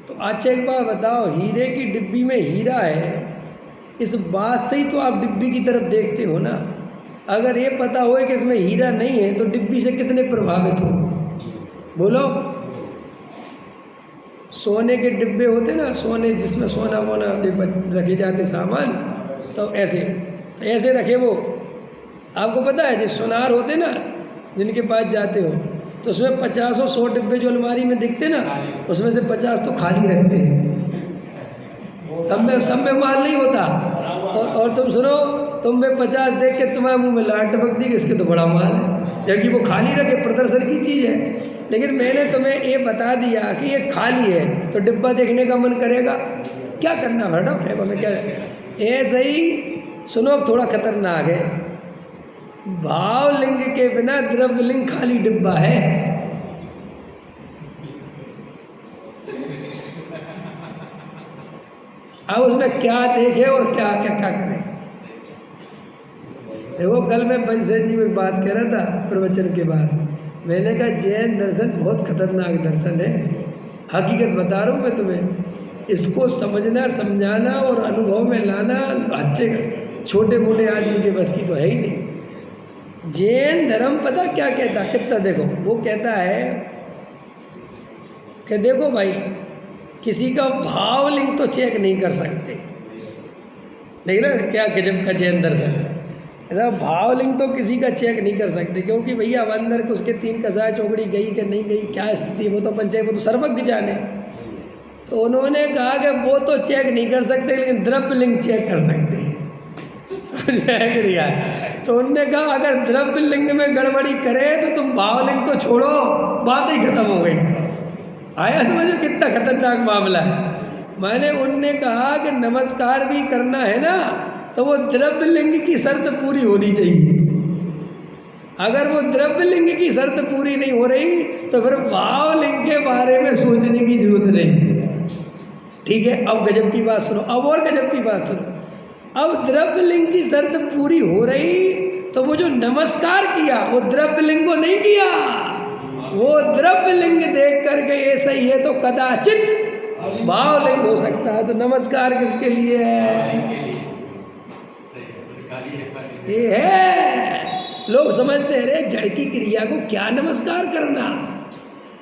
तो अच्छा एक बात बताओ, हीरे की डिब्बी में हीरा है, इस बात से ही तो आप डिब्बी की तरफ देखते हो ना। अगर ये पता हो कि इसमें हीरा नहीं है तो डिब्बी से कितने प्रभावित होंगे? बोलो। सोने के डिब्बे होते ना, सोने जिसमें सोना वोना रखे जाते सामान, तो ऐसे रखे वो। आपको पता है जो सोनार होते ना, जिनके पास जाते हो, तो उसमें 50 और 100 डिब्बे जो अलमारी में दिखते ना, उसमें से 50 तो खाली रखते हैं। सब में माल नहीं होता। और तुम सुनो, तुम में 50 देख के तुम्हारे मुंह में लाट टपकती कि इसके तो बड़ा माल है, जबकि वो खाली रखे, प्रदर्शन की चीज़ है। लेकिन मैंने तुम्हें ये बता दिया कि ये खाली है, तो डिब्बा देखने का मन करेगा? क्या करना हटा फेंको में, क्या ऐसे ही। सुनो, अब थोड़ा खतरनाक है। भाव लिंग के बिना द्रव्य लिंग खाली डिब्बा है। अब उसमें क्या देखे और क्या क्या क्या करें? देखो, कल मैं पंचसेन जी में बात कह रहा था प्रवचन के बाद, मैंने कहा जैन दर्शन बहुत खतरनाक दर्शन है। हकीकत बता रहा हूँ मैं तुम्हें। इसको समझना, समझाना और अनुभव में लाना अच्छे छोटे मोटे आदमी के बस की तो है ही नहीं। जैन धर्म पता क्या कहता? कितना देखो, वो कहता है कि देखो भाई, किसी का भावलिंग तो चेक नहीं कर सकते। देखना क्या गजब का जैन दर्शन है। ऐसा भावलिंग तो किसी का चेक नहीं कर सकते, क्योंकि भैया अब अंदर के उसके 3 कसाय चौकड़ी गई कि नहीं गई, क्या स्थिति, वो तो पंचायत, वो तो सर्वज्ञ जाने। तो उन्होंने कहा कि वो तो चेक नहीं कर सकते, लेकिन द्रव्य लिंग चेक कर सकते हैं। समझ आया कि नहीं? तो उन्होंने कहा अगर द्रव्य लिंग में गड़बड़ी करे तो तुम भावलिंग तो छोड़ो, बात ही खत्म हो गई। आया समझो कितना खतरनाक मामला है। मैंने उनने कहा कि नमस्कार भी करना है ना, तो वो द्रव्य लिंग की शर्त पूरी होनी चाहिए। अगर वो द्रव्य लिंग की शर्त पूरी नहीं हो रही तो फिर भाव लिंग के बारे में सोचने की जरूरत नहीं। ठीक है, अब गजब की बात सुनो, अब और गजब की बात सुनो। अब द्रव्य लिंग की शर्त पूरी हो रही तो वो जो नमस्कार किया वो द्रव्य लिंग को नहीं किया, वो द्रव्य लिंग देख करके ये सही है तो कदाचित भाव लिंग हो सकता है। तो नमस्कार किसके लिए है? ये है, लोग समझते हैं रे जड़ की क्रिया को क्या नमस्कार करना,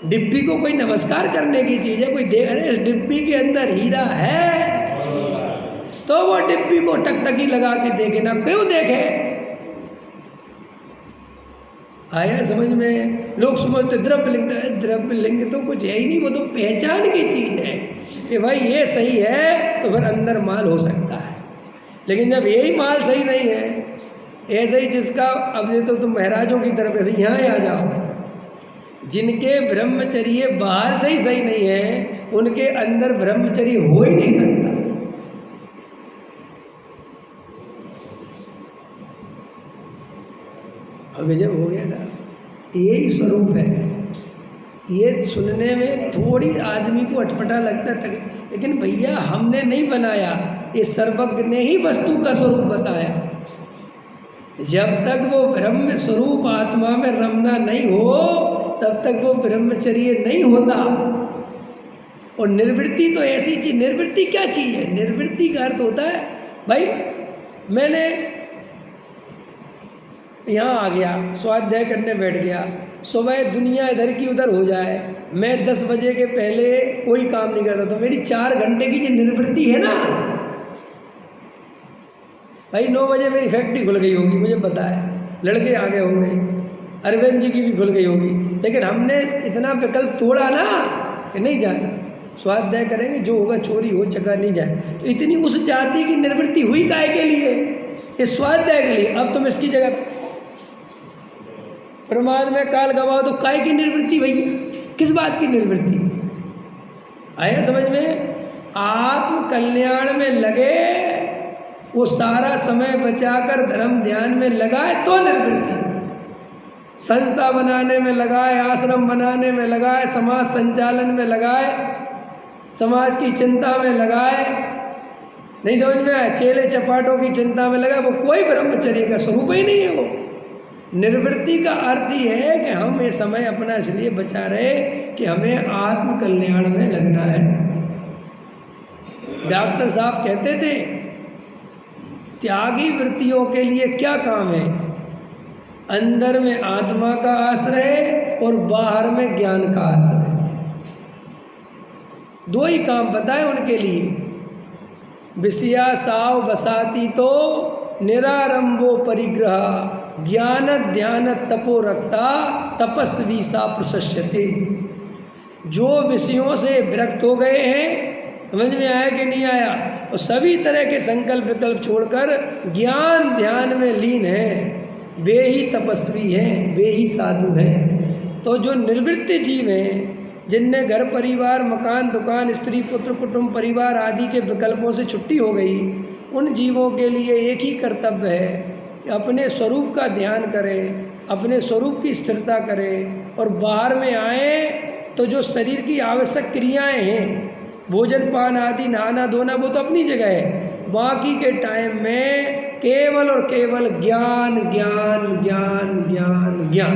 डिब्बी को कोई नमस्कार करने की चीज है? कोई देख रहे इस डिब्बी के अंदर हीरा है तो वो डिब्बी को टकटकी लगा के देखे ना, क्यों देखे? आया समझ में? लोग समझते द्रव्य लिंग तो कुछ है ही नहीं, वो तो पहचान की चीज है कि भाई ये सही है तो फिर अंदर माल हो सकता है। लेकिन जब यही माल सही नहीं है, ऐसे ही जिसका, अब ये तो तुम महाराजों की तरफ ऐसे यहाँ आ जाओ, जिनके ब्रह्मचर्य बाहर से ही सही नहीं है, उनके अंदर ब्रह्मचर्य हो ही नहीं सकता। अब जब हो गया था, यही स्वरूप है। ये सुनने में थोड़ी आदमी को अटपटा लगता था, लेकिन भैया हमने नहीं बनाया, ये सर्वज्ञ ने ही वस्तु का स्वरूप बताया। जब तक वो ब्रह्म स्वरूप आत्मा में रमना नहीं हो तब तक वो ब्रह्मचर्य नहीं होता। और निर्वृत्ति तो ऐसी चीज, निर्वृत्ति क्या चीज़ है? निर्वृत्ति का अर्थ होता है भाई मैंने यहाँ आ गया, स्वाध्याय करने बैठ गया, सुबह दुनिया इधर की उधर हो जाए, मैं 10 बजे के पहले कोई काम नहीं करता, तो मेरी 4 घंटे की जो निवृत्ति है ना भाई, 9 बजे मेरी फैक्ट्री खुल गई होगी, मुझे पता है, लड़के आगे होंगे, अरविंद जी की भी खुल गई होगी, लेकिन हमने इतना विकल्प तोड़ा ना कि नहीं जाना, स्वाध्याय करेंगे, जो होगा चोरी हो चक्का नहीं जाए। तो इतनी उस जाति की निवृत्ति हुई काहे के लिए? इस स्वाध्याय के लिए। अब तुम इसकी जगह प्रमाद में काल गवाओ तो काहे की निवृत्ति भैया? किस बात की निवृत्ति? आया समझ में? आत्म कल्याण में लगे, वो सारा समय बचाकर धर्म ध्यान में लगाए तो निवृत्ति है। संस्था बनाने में लगाए, आश्रम बनाने में लगाए, समाज संचालन में लगाए, समाज की चिंता में लगाए, नहीं समझ में आया, चेले चपाटों की चिंता में लगाए, वो कोई ब्रह्मचर्य का स्वरूप ही नहीं है। वो निवृत्ति का अर्थ ही है कि हम ये समय अपना इसलिए बचा रहे कि हमें आत्म कल्याण में लगना है। डॉक्टर साहब कहते थे त्यागी वृत्तियों के लिए क्या काम है? अंदर में आत्मा का आश्रय और बाहर में ज्ञान का आश्रय, 2 ही काम बताए उनके लिए। विषया साव बसाती तो निरारंभो परिग्रह, ज्ञान ध्यान तपो रखता तपस्वी सा प्रशस्यते। जो विषयों से विरक्त हो गए हैं, समझ में आया कि नहीं आया, और सभी तरह के संकल्प विकल्प छोड़कर ज्ञान ध्यान में लीन है, वे ही तपस्वी हैं, वे ही साधु हैं। तो जो निवृत्त जीव हैं, जिनने घर परिवार मकान दुकान स्त्री पुत्र कुटुंब परिवार आदि के विकल्पों से छुट्टी हो गई, उन जीवों के लिए एक ही कर्तव्य है कि अपने स्वरूप का ध्यान करें, अपने स्वरूप की स्थिरता करें, और बाहर में आए तो जो शरीर की आवश्यक क्रियाएं हैं, भोजन पान आदि नहाना धोना, वो तो अपनी जगह है, बाकी के टाइम में केवल और केवल ज्ञान ज्ञान ज्ञान ज्ञान ज्ञान,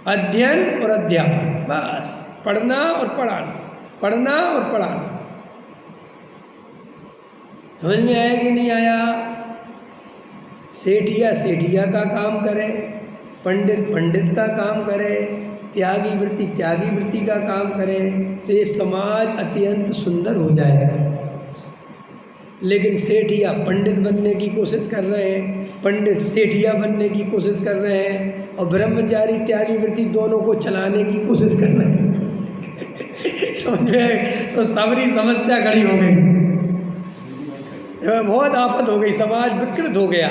अध्ययन और अध्यापन, बस पढ़ना और पढ़ाना, पढ़ना और पढ़ाना। समझ में आया कि नहीं आया? सेठिया सेठिया का काम करे, पंडित पंडित का काम करे, त्यागी वृत्ति का काम करे, तो ये समाज अत्यंत सुंदर हो जाएगा। लेकिन सेठिया पंडित बनने की कोशिश कर रहे हैं, पंडित सेठिया बनने की कोशिश कर रहे हैं, और ब्रह्मचारी त्यागी वृत्ति दोनों को चलाने की कोशिश कर रहे हैं। समझ में? तो सबरी समस्या खड़ी हो गई, बहुत आफत हो गई, समाज विकृत हो गया।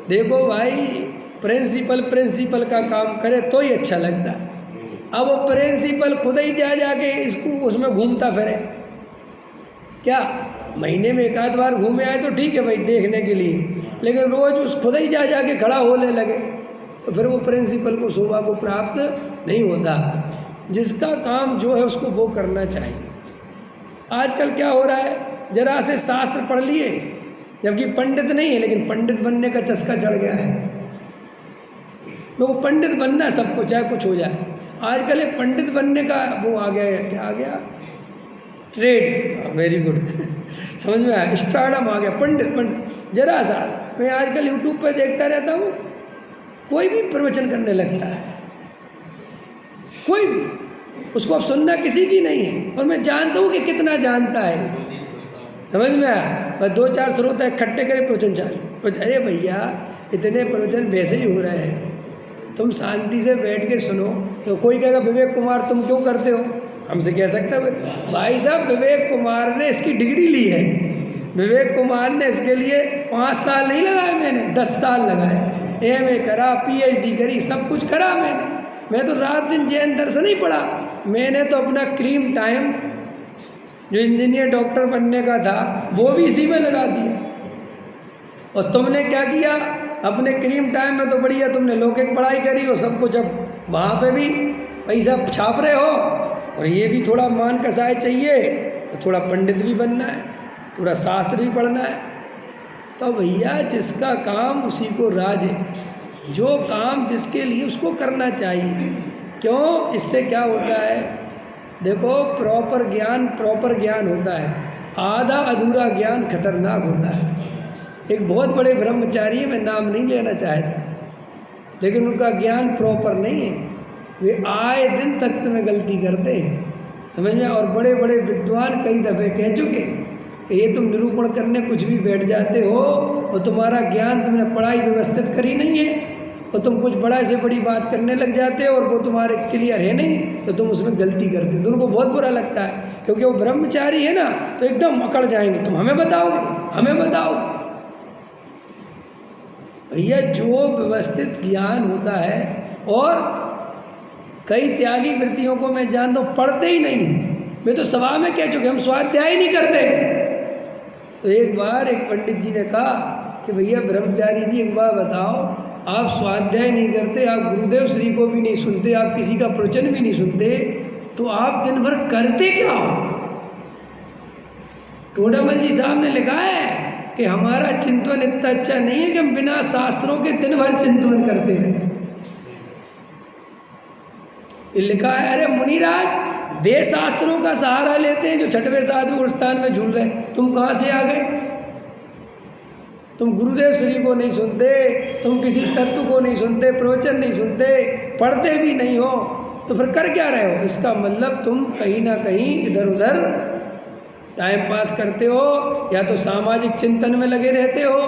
देखो भाई, प्रिंसिपल का काम करे तो ही अच्छा लगता है। अब वो प्रिंसिपल खुद ही जाके इसको उसमें घूमता फिरे, क्या महीने में 1 आध बार घूमे आए तो ठीक है भाई देखने के लिए, लेकिन रोज़ उस खुद ही जाके खड़ा होने लगे तो फिर वो प्रिंसिपल को शोभा को प्राप्त नहीं होता। जिसका काम जो है उसको वो करना चाहिए। आजकल क्या हो रहा है, जरा से शास्त्र पढ़ लिए, जबकि पंडित नहीं है, लेकिन पंडित बनने का चस्का चढ़ गया है। लोगों को पंडित बनना है सबको, चाहे कुछ हो जाए। आजकल ये पंडित बनने का वो आ गया है, क्या आ गया, ट्रेड, वेरी गुड समझ में आया, स्टारडम आ गया, पंडित। जरा सा मैं आजकल यूट्यूब पे देखता रहता हूँ, कोई भी प्रवचन करने लगता है, कोई भी, उसको अब सुनना किसी की नहीं है, और मैं जानता हूँ कि कितना जानता है। समझ में आया? बस 2-4 श्रोता इकट्ठे करे प्रवचन चालू। अरे भैया, इतने प्रवचन वैसे ही हो रहे हैं, तुम शांति से बैठ के सुनो। तो कोई कहेगा विवेक कुमार तुम क्यों करते हो, हमसे कह सकता है भाई साहब, विवेक कुमार ने इसकी डिग्री ली है, विवेक कुमार ने इसके लिए 5 साल नहीं लगाए, मैंने 10 साल लगाए, MA करा, PhD करी, सब कुछ करा मैंने। मैं तो रात दिन जैन दर्शन ही पढ़ा। मैंने तो अपना क्रीम टाइम जो इंजीनियर डॉक्टर बनने का था वो भी इसी में लगा दिया। और तुमने क्या किया, अपने क्रीम टाइम में तो बढ़िया तुमने लौकिक पढ़ाई करी हो सब कुछ, अब वहाँ पे भी पैसा छाप रहे हो, और ये भी थोड़ा मान कसाई चाहिए तो थोड़ा पंडित भी बनना है, थोड़ा शास्त्र भी पढ़ना है। तो भैया जिसका काम उसी को राज है, जो काम जिसके लिए उसको करना चाहिए। क्यों? इससे क्या होता है, देखो प्रॉपर ज्ञान होता है, आधा अधूरा ज्ञान खतरनाक होता है। एक बहुत बड़े ब्रह्मचारी है, मैं नाम नहीं लेना चाहता, लेकिन उनका ज्ञान प्रॉपर नहीं है, वे आए दिन तत्व में गलती करते हैं, समझ में। और बड़े बड़े विद्वान कई दफ़े कह चुके हैं कि ये तुम निरूपण करने कुछ भी बैठ जाते हो और तुम्हारा ज्ञान, तुमने पढ़ाई व्यवस्थित करी नहीं है और तुम कुछ बड़ा से बड़ी बात करने लग जाते हो और वो तुम्हारे क्लियर है नहीं, तो तुम उसमें गलती करते हो। तो उनको बहुत बुरा लगता है, क्योंकि वो ब्रह्मचारी है ना, तो एकदम अकड़ जाएंगे, तुम हमें बताओगे, हमें बताओगे। भैया जो व्यवस्थित ज्ञान होता है, और कई त्यागी वृत्तियों को मैं जानता हूँ पढ़ते ही नहीं, वे तो सभा में कह चुके हम स्वाध्याय ही नहीं करते। तो एक बार एक पंडित जी ने कहा कि भैया ब्रह्मचारी जी, एक बार बताओ, आप स्वाध्याय नहीं करते, आप गुरुदेव श्री को भी नहीं सुनते, आप किसी का प्रवचन भी नहीं सुनते, तो आप दिन भर करते क्या हो? टोडामल जी साहब ने लिखा है कि हमारा चिंतन इतना अच्छा नहीं है कि हम बिना शास्त्रों के दिन भर चिंतन करते रहें। ये लिखा है, अरे मुनिराज, वे शास्त्रों का सहारा लेते हैं जो छठवें सातवें स्थान में झूल रहे, तुम कहाँ से आ गए? तुम गुरुदेव श्री को नहीं सुनते, तुम किसी तत्व को नहीं सुनते, प्रवचन नहीं सुनते, पढ़ते भी नहीं हो, तो फिर कर क्या रहे हो? इसका मतलब तुम कहीं ना कहीं इधर उधर टाइम पास करते हो, या तो सामाजिक चिंतन में लगे रहते हो,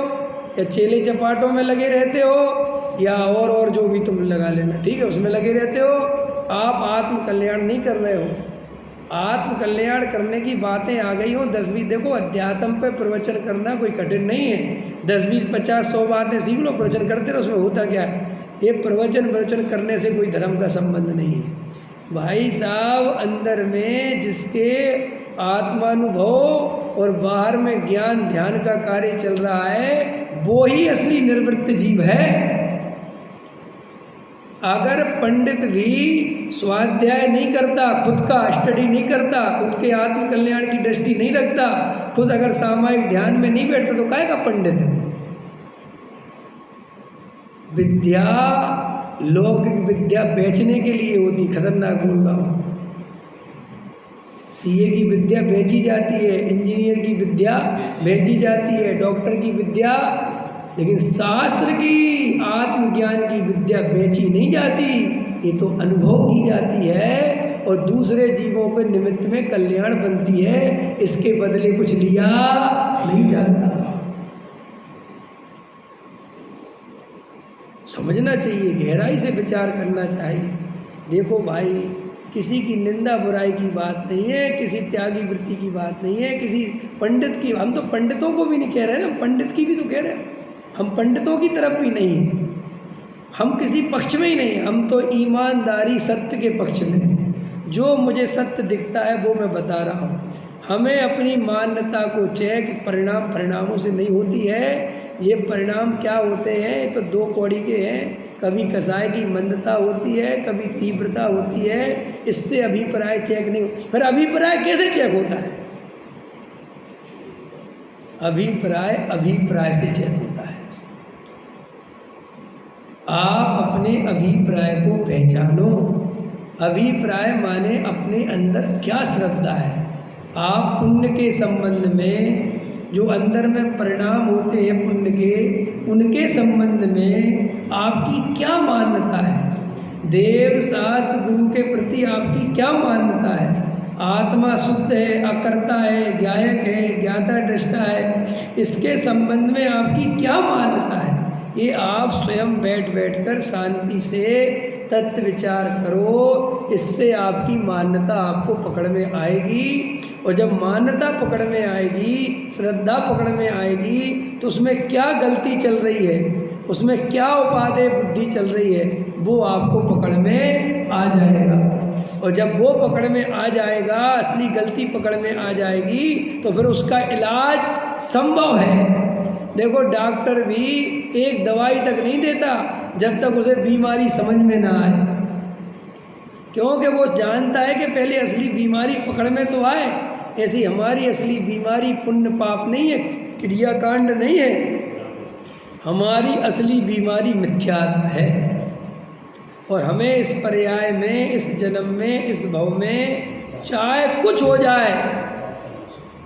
या चेले चपाटों में लगे रहते हो, या और जो भी तुम लगा लेना, ठीक है, उसमें लगे रहते हो। आप आत्म कल्याण नहीं कर रहे हो। आत्म कल्याण करने की बातें आ गई हो 10-20, देखो अध्यात्म पे प्रवचन करना कोई कठिन नहीं है, 10-20-50-100 बातें सीख लो, प्रवचन करते रहो, उसमें होता क्या है? ये प्रवचन करने से कोई धर्म का संबंध नहीं है भाई साहब। अंदर में जिसके आत्मानुभव और बाहर में ज्ञान ध्यान का कार्य चल रहा है, वो ही असली निर्वृत्त जीव है। अगर पंडित भी स्वाध्याय नहीं करता, खुद का स्टडी नहीं करता, खुद के आत्म कल्याण की दृष्टि नहीं रखता, खुद अगर सामायिक ध्यान में नहीं बैठता, तो काहे का पंडित है? विद्या लौकिक विद्या बेचने के लिए होती, खतरनाक बोल रहा हूँ। सीए की विद्या बेची जाती है, इंजीनियर की विद्या बेची जाती है, डॉक्टर की विद्या, लेकिन शास्त्र की आत्मज्ञान की विद्या बेची नहीं जाती, ये तो अनुभव की जाती है और दूसरे जीवों के निमित्त में कल्याण बनती है, इसके बदले कुछ लिया नहीं जाता। समझना चाहिए, गहराई से विचार करना चाहिए। देखो भाई, किसी की निंदा बुराई की बात नहीं है, किसी त्यागी वृत्ति की बात नहीं है, किसी पंडित की, हम तो पंडितों को भी नहीं कह रहे ना, पंडित की भी तो कह रहे हैं, हम पंडितों की तरफ भी नहीं हैं, हम किसी पक्ष में ही नहीं हैं, हम तो ईमानदारी सत्य के पक्ष में हैं। जो मुझे सत्य दिखता है वो मैं बता रहा हूँ। हमें अपनी मान्यता को चेक परिणामों से नहीं होती है। ये परिणाम क्या होते हैं? ये तो दो कौड़ी के हैं, कभी कसाय की मंदता होती है, कभी तीव्रता होती है, इससे अभिप्राय चेक नहीं। फिर अभिप्राय कैसे चेक होता है? अभिप्राय से चेक होता है। आप अपने अभिप्राय को पहचानो। अभिप्राय माने अपने अंदर क्या श्रद्धा है। आप पुण्य के संबंध में जो अंदर में परिणाम होते हैं पुण्य के, उनके संबंध में आपकी क्या मान्यता है? देव शास्त्र गुरु के प्रति आपकी क्या मान्यता है? आत्मा शुद्ध है, अकर्ता है, ज्ञायक है, ज्ञाता दृष्टा है, इसके संबंध में आपकी क्या मान्यता है? ये आप स्वयं बैठ कर शांति से तत्व विचार करो, इससे आपकी मान्यता आपको पकड़ में आएगी। और जब मान्यता पकड़ में आएगी, श्रद्धा पकड़ में आएगी, तो उसमें क्या गलती चल रही है, उसमें क्या उपादेय बुद्धि चल रही है, वो आपको पकड़ में आ जाएगा। और जब वो पकड़ में आ जाएगा, असली गलती पकड़ में आ जाएगी, तो फिर उसका इलाज संभव है। देखो, डॉक्टर भी एक दवाई तक नहीं देता जब तक उसे बीमारी समझ में ना आए, क्योंकि वो जानता है कि पहले असली बीमारी पकड़ में तो आए। ऐसी हमारी असली बीमारी पुण्य पाप नहीं है, क्रियाकांड नहीं है, हमारी असली बीमारी मिथ्यात्व है। और हमें इस पर्याय में, इस जन्म में, इस भव में, चाहे कुछ हो जाए,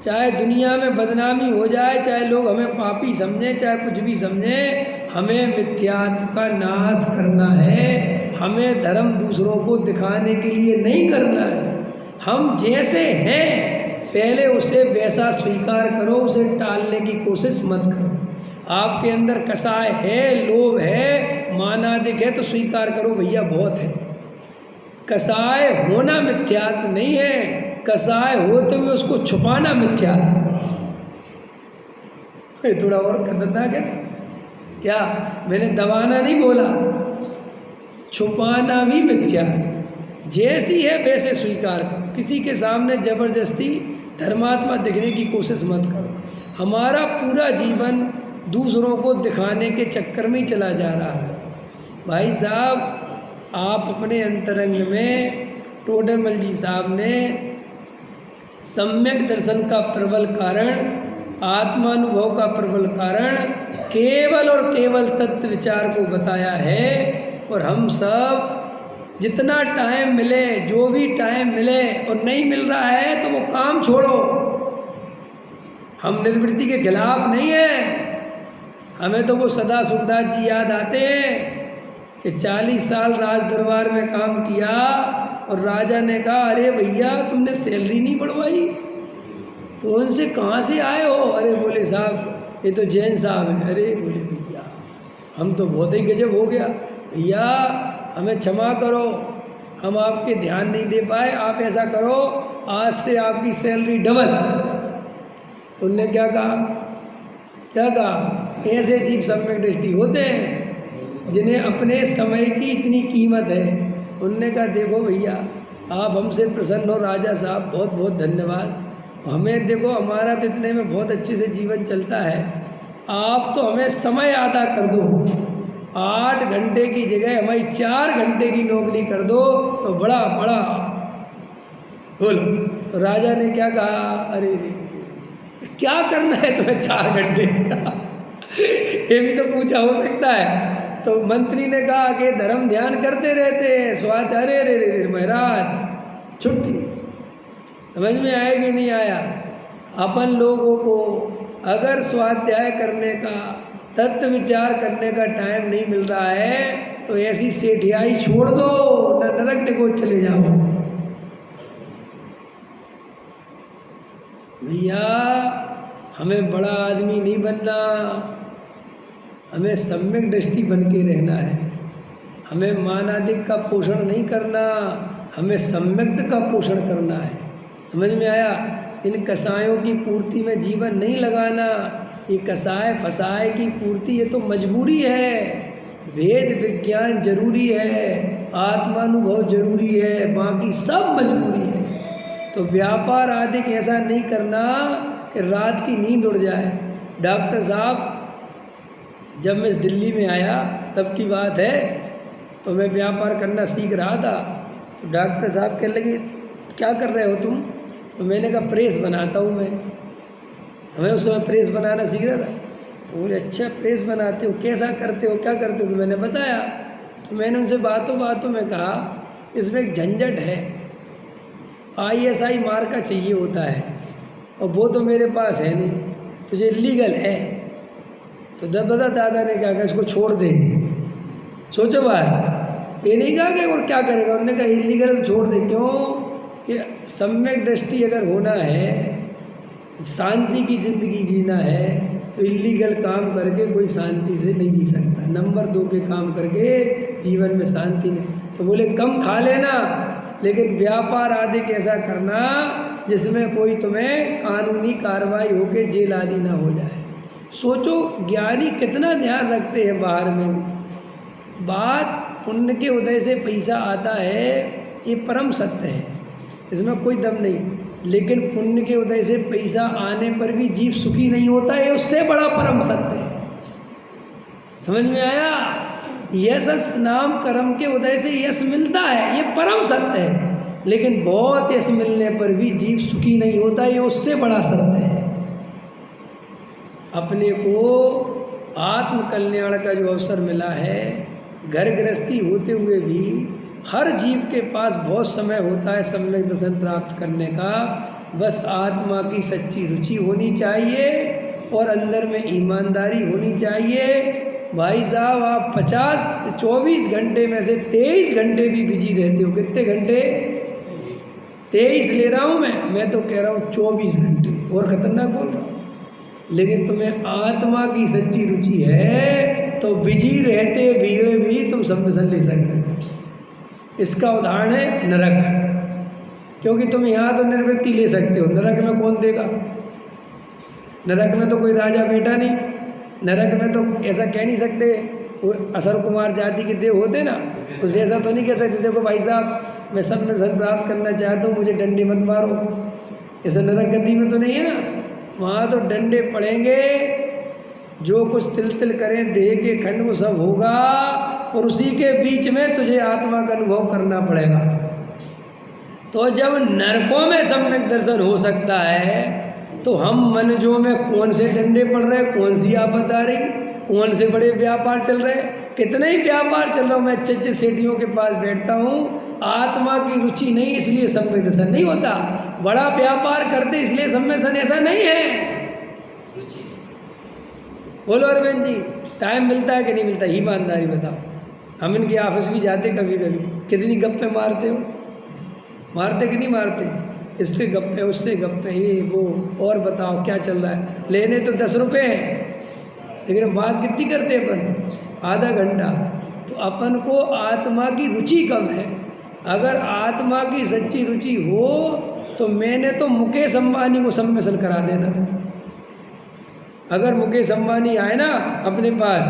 चाहे दुनिया में बदनामी हो जाए, चाहे लोग हमें पापी समझें, चाहे कुछ भी समझें, हमें मिथ्यात्व का नाश करना है। हमें धर्म दूसरों को दिखाने के लिए नहीं करना है। हम जैसे हैं पहले उसे वैसा स्वीकार करो, उसे टालने की कोशिश मत करो। आपके अंदर कसाय है, लोभ है, मानादिक है तो स्वीकार करो भैया बहुत है। कसाय होना मिथ्यात्व नहीं है, कसाय होते हुए उसको छुपाना मिथ्यात्व। थोड़ा और खतरनाक है ना? क्या मैंने दबाना नहीं बोला, छुपाना भी मिथ्यात्व। जैसी है वैसे स्वीकार करो, किसी के सामने जबरदस्ती धर्मात्मा दिखने की कोशिश मत करो। हमारा पूरा जीवन दूसरों को दिखाने के चक्कर में ही चला जा रहा है। भाई साहब, आप अपने अंतरंग में टोडरमल जी साहब ने सम्यक दर्शन का प्रबल कारण, आत्मानुभव का प्रबल कारण केवल और केवल तत्व विचार को बताया है। और हम सब जितना टाइम मिले, जो भी टाइम मिले और नहीं मिल रहा है तो वो काम छोड़ो। हम निर्वृत्ति के खिलाफ नहीं है। हमें तो वो सदा सुखदास जी याद आते हैं कि 40 साल राज दरबार में काम किया और राजा ने कहा, अरे भैया तुमने सैलरी नहीं बढ़वाई। तो उनसे कहाँ से आए हो? अरे बोले साहब ये तो जैन साहब हैं। अरे बोले भैया हम तो बहुत ही गजब हो गया, भैया हमें क्षमा करो, हम आपके ध्यान नहीं दे पाए, आप ऐसा करो आज से आपकी सैलरी डबल। तो उनने क्या कहा? क्या कहा? ऐसे जीव सम्यक दृष्टि होते हैं जिन्हें अपने समय की इतनी कीमत है। उनने कहा देखो भैया आप हमसे प्रसन्न हो राजा साहब, बहुत बहुत धन्यवाद। हमें देखो हमारा तो इतने में बहुत अच्छे से जीवन चलता है, आप तो हमें समय आधा कर दो, 8 घंटे की जगह हमारी 4 घंटे की नौकरी कर दो तो बड़ा बड़ा बोलो। तो राजा ने क्या कहा? अरे रे क्या करना है तुम्हें 4 घंटे का? ये भी तो पूछा हो सकता है। तो मंत्री ने कहा कि धर्म ध्यान करते रहते हैं स्वाद। अरे रे रे महाराज छुट्टी। समझ में आया कि नहीं आया? अपन लोगों को अगर स्वाध्याय करने का, तत्व विचार करने का टाइम नहीं मिल रहा है तो ऐसी सेठियाई छोड़ दो, न नरक निकोच चले जाओ। भैया हमें बड़ा आदमी नहीं बनना, हमें सम्यक दृष्टि बन के रहना है। हमें मानादिक का पोषण नहीं करना, हमें सम्यक का पोषण करना है। समझ में आया? इन कसायों की पूर्ति में जीवन नहीं लगाना। ये कसाय फसाय की पूर्ति ये तो मजबूरी है। वेद विज्ञान जरूरी है, आत्मानुभव जरूरी है, बाकी सब मजबूरी है। तो व्यापार आदि ऐसा नहीं करना कि रात की नींद उड़ जाए। डॉक्टर साहब जब मैं इस दिल्ली में आया तब की बात है, तो मैं व्यापार करना सीख रहा था। तो डॉक्टर साहब कहने लगे क्या कर रहे हो तुम? तो मैंने कहा प्रेस बनाता हूँ मैं। समझ उस समय प्रेस बनाना सीख रहा था। तो बोले अच्छा प्रेस बनाते हो, कैसा करते हो, क्या करते हो? तो मैंने बताया। तो मैंने उनसे बातों बातों में कहा इसमें एक झंझट है, ISI मार्का चाहिए होता है और वो तो मेरे पास है नहीं, तुझे इलीगल है। तो जब बता दादा ने क्या कहा इसको छोड़ दे। सोचो बात, ये नहीं कहा कि और क्या करेगा, उन्होंने कहा इलीगल तो छोड़ दे। क्यों कि सम्यक दृष्टि अगर होना है, शांति की ज़िंदगी जीना है तो इलीगल काम करके कोई शांति से नहीं जी सकता। नंबर 2 के काम करके जीवन में शांति नहीं। तो बोले कम खा लेना लेकिन व्यापार आदि कैसा करना जिसमें कोई तुम्हें कानूनी कार्रवाई होके जेल आदि ना हो जाए। सोचो ज्ञानी कितना ध्यान रखते हैं बाहर में भी। बात पुण्य के उदय से पैसा आता है ये परम सत्य है, इसमें कोई दम नहीं। लेकिन पुण्य के उदय से पैसा आने पर भी जीव सुखी नहीं होता है, उससे बड़ा परम सत्य है। समझ में आया? यश नाम कर्म के उदय से यश मिलता है, ये परम सत्य है। लेकिन बहुत यश मिलने पर भी जीव सुखी नहीं होता, ये उससे बड़ा सत्य है। अपने को आत्म कल्याण का जो अवसर मिला है, घर गृहस्थी होते हुए भी हर जीव के पास बहुत समय होता है सम्यक दर्शन प्राप्त करने का। बस आत्मा की सच्ची रुचि होनी चाहिए और अंदर में ईमानदारी होनी चाहिए। भाई साहब आप 24 घंटे में से 23 घंटे भी बिजी रहते हो। कितने घंटे? 23 ले रहा हूँ मैं तो कह रहा हूँ 24 घंटे और खतरनाक बोल रहा हूँ। लेकिन तुम्हें आत्मा की सच्ची रुचि है तो बिजी रहते भी तुम सम्मिशन ले सकते हो। इसका उदाहरण है नरक। क्योंकि तुम यहाँ तो निवृत्ति ले सकते हो, नरक में कौन देगा? नरक में तो कोई राजा बेटा नहीं। नरक में तो ऐसा कह नहीं सकते, वो असर कुमार जाति के देव होते ना, उसे ऐसा तो नहीं कह सकते देखो भाई साहब मैं सम्मिशन प्राप्त करना चाहता हूँ, मुझे डंडे मत मारो। ऐसा नरक गति में तो नहीं है ना। वहाँ तो डंडे पड़ेंगे, जो कुछ तिल तिल करें देह के खंड वो सब होगा, और उसी के बीच में तुझे आत्मा का अनुभव करना पड़ेगा। तो जब नरकों में सम्यक दर्शन हो सकता है तो हम मनजों में कौन से डंडे पड़ रहे, कौन सी आफत आ रही, कौन से बड़े व्यापार चल रहे, कितने ही व्यापार चल रहा हूँ। मैं अच्छे सेठियों के पास बैठता हूँ, आत्मा की रुचि नहीं इसलिए सम्यक दर्शन नहीं होता। बड़ा व्यापार करते इसलिए सम्मेलन ऐसा नहीं है। बोलो अरविंद जी, टाइम मिलता है कि नहीं मिलता? ईमानदारी बताओ। हम इनके ऑफिस भी जाते कभी कभी, कितनी गप्पे मारते हो? मारते कि नहीं मारते? इससे गप्पे उससे गप्पे, ये वो, और बताओ क्या चल रहा है। लेने तो 10 रुपये हैं, लेकिन बात कितनी करते अपन? आधा घंटा। तो अपन को आत्मा की रुचि कम है। अगर आत्मा की सच्ची रुचि हो तो मैंने तो मुकेश अंबानी को सम्मेलन करा देना। अगर मुकेश अंबानी आए ना अपने पास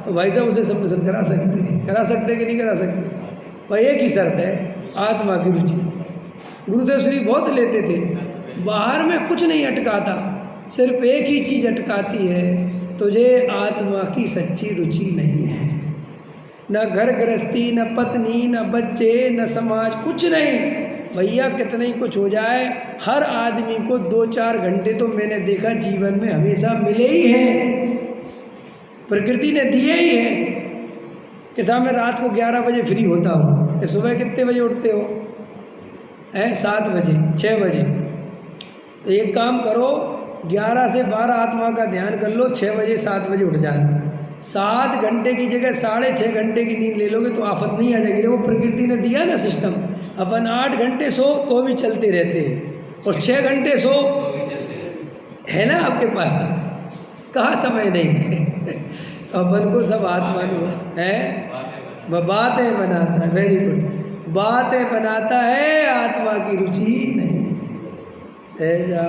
तो भाई साहब उसे सम्मेलन करा सकते कि नहीं करा सकते? भाई एक ही शर्त है, आत्मा की रुचि। गुरुदेव श्री बहुत लेते थे, बाहर में कुछ नहीं अटकाता, सिर्फ एक ही चीज़ अटकाती है, तुझे आत्मा की सच्ची रुचि नहीं है। न घर गृहस्थी, न पत्नी, न बच्चे, न समाज, कुछ नहीं। भैया कितना ही कुछ हो जाए, हर आदमी को 2-4 घंटे तो मैंने देखा जीवन में हमेशा मिले ही हैं, प्रकृति ने दिए ही हैं। कि साहब मैं रात को 11 बजे फ्री होता हूँ, सुबह कितने बजे उठते हो? 7 बजे, 6 बजे। तो एक काम करो, 11 से 12 आत्मा का ध्यान कर लो, 6 बजे 7 बजे उठ जाना। 7 घंटे की जगह 6.5 घंटे की नींद ले लोगे तो आफत नहीं आ जाएगी। देखो प्रकृति ने दिया ना सिस्टम, अपन 8 घंटे सो तो भी चलते रहते हैं, और 6 घंटे सो है ना आपके पास, कहाँ समय नहीं है। अपन को सब आत्मा है, बातें बनाता है। वेरी गुड, बातें बनाता है, आत्मा की रुचि नहीं। सहजा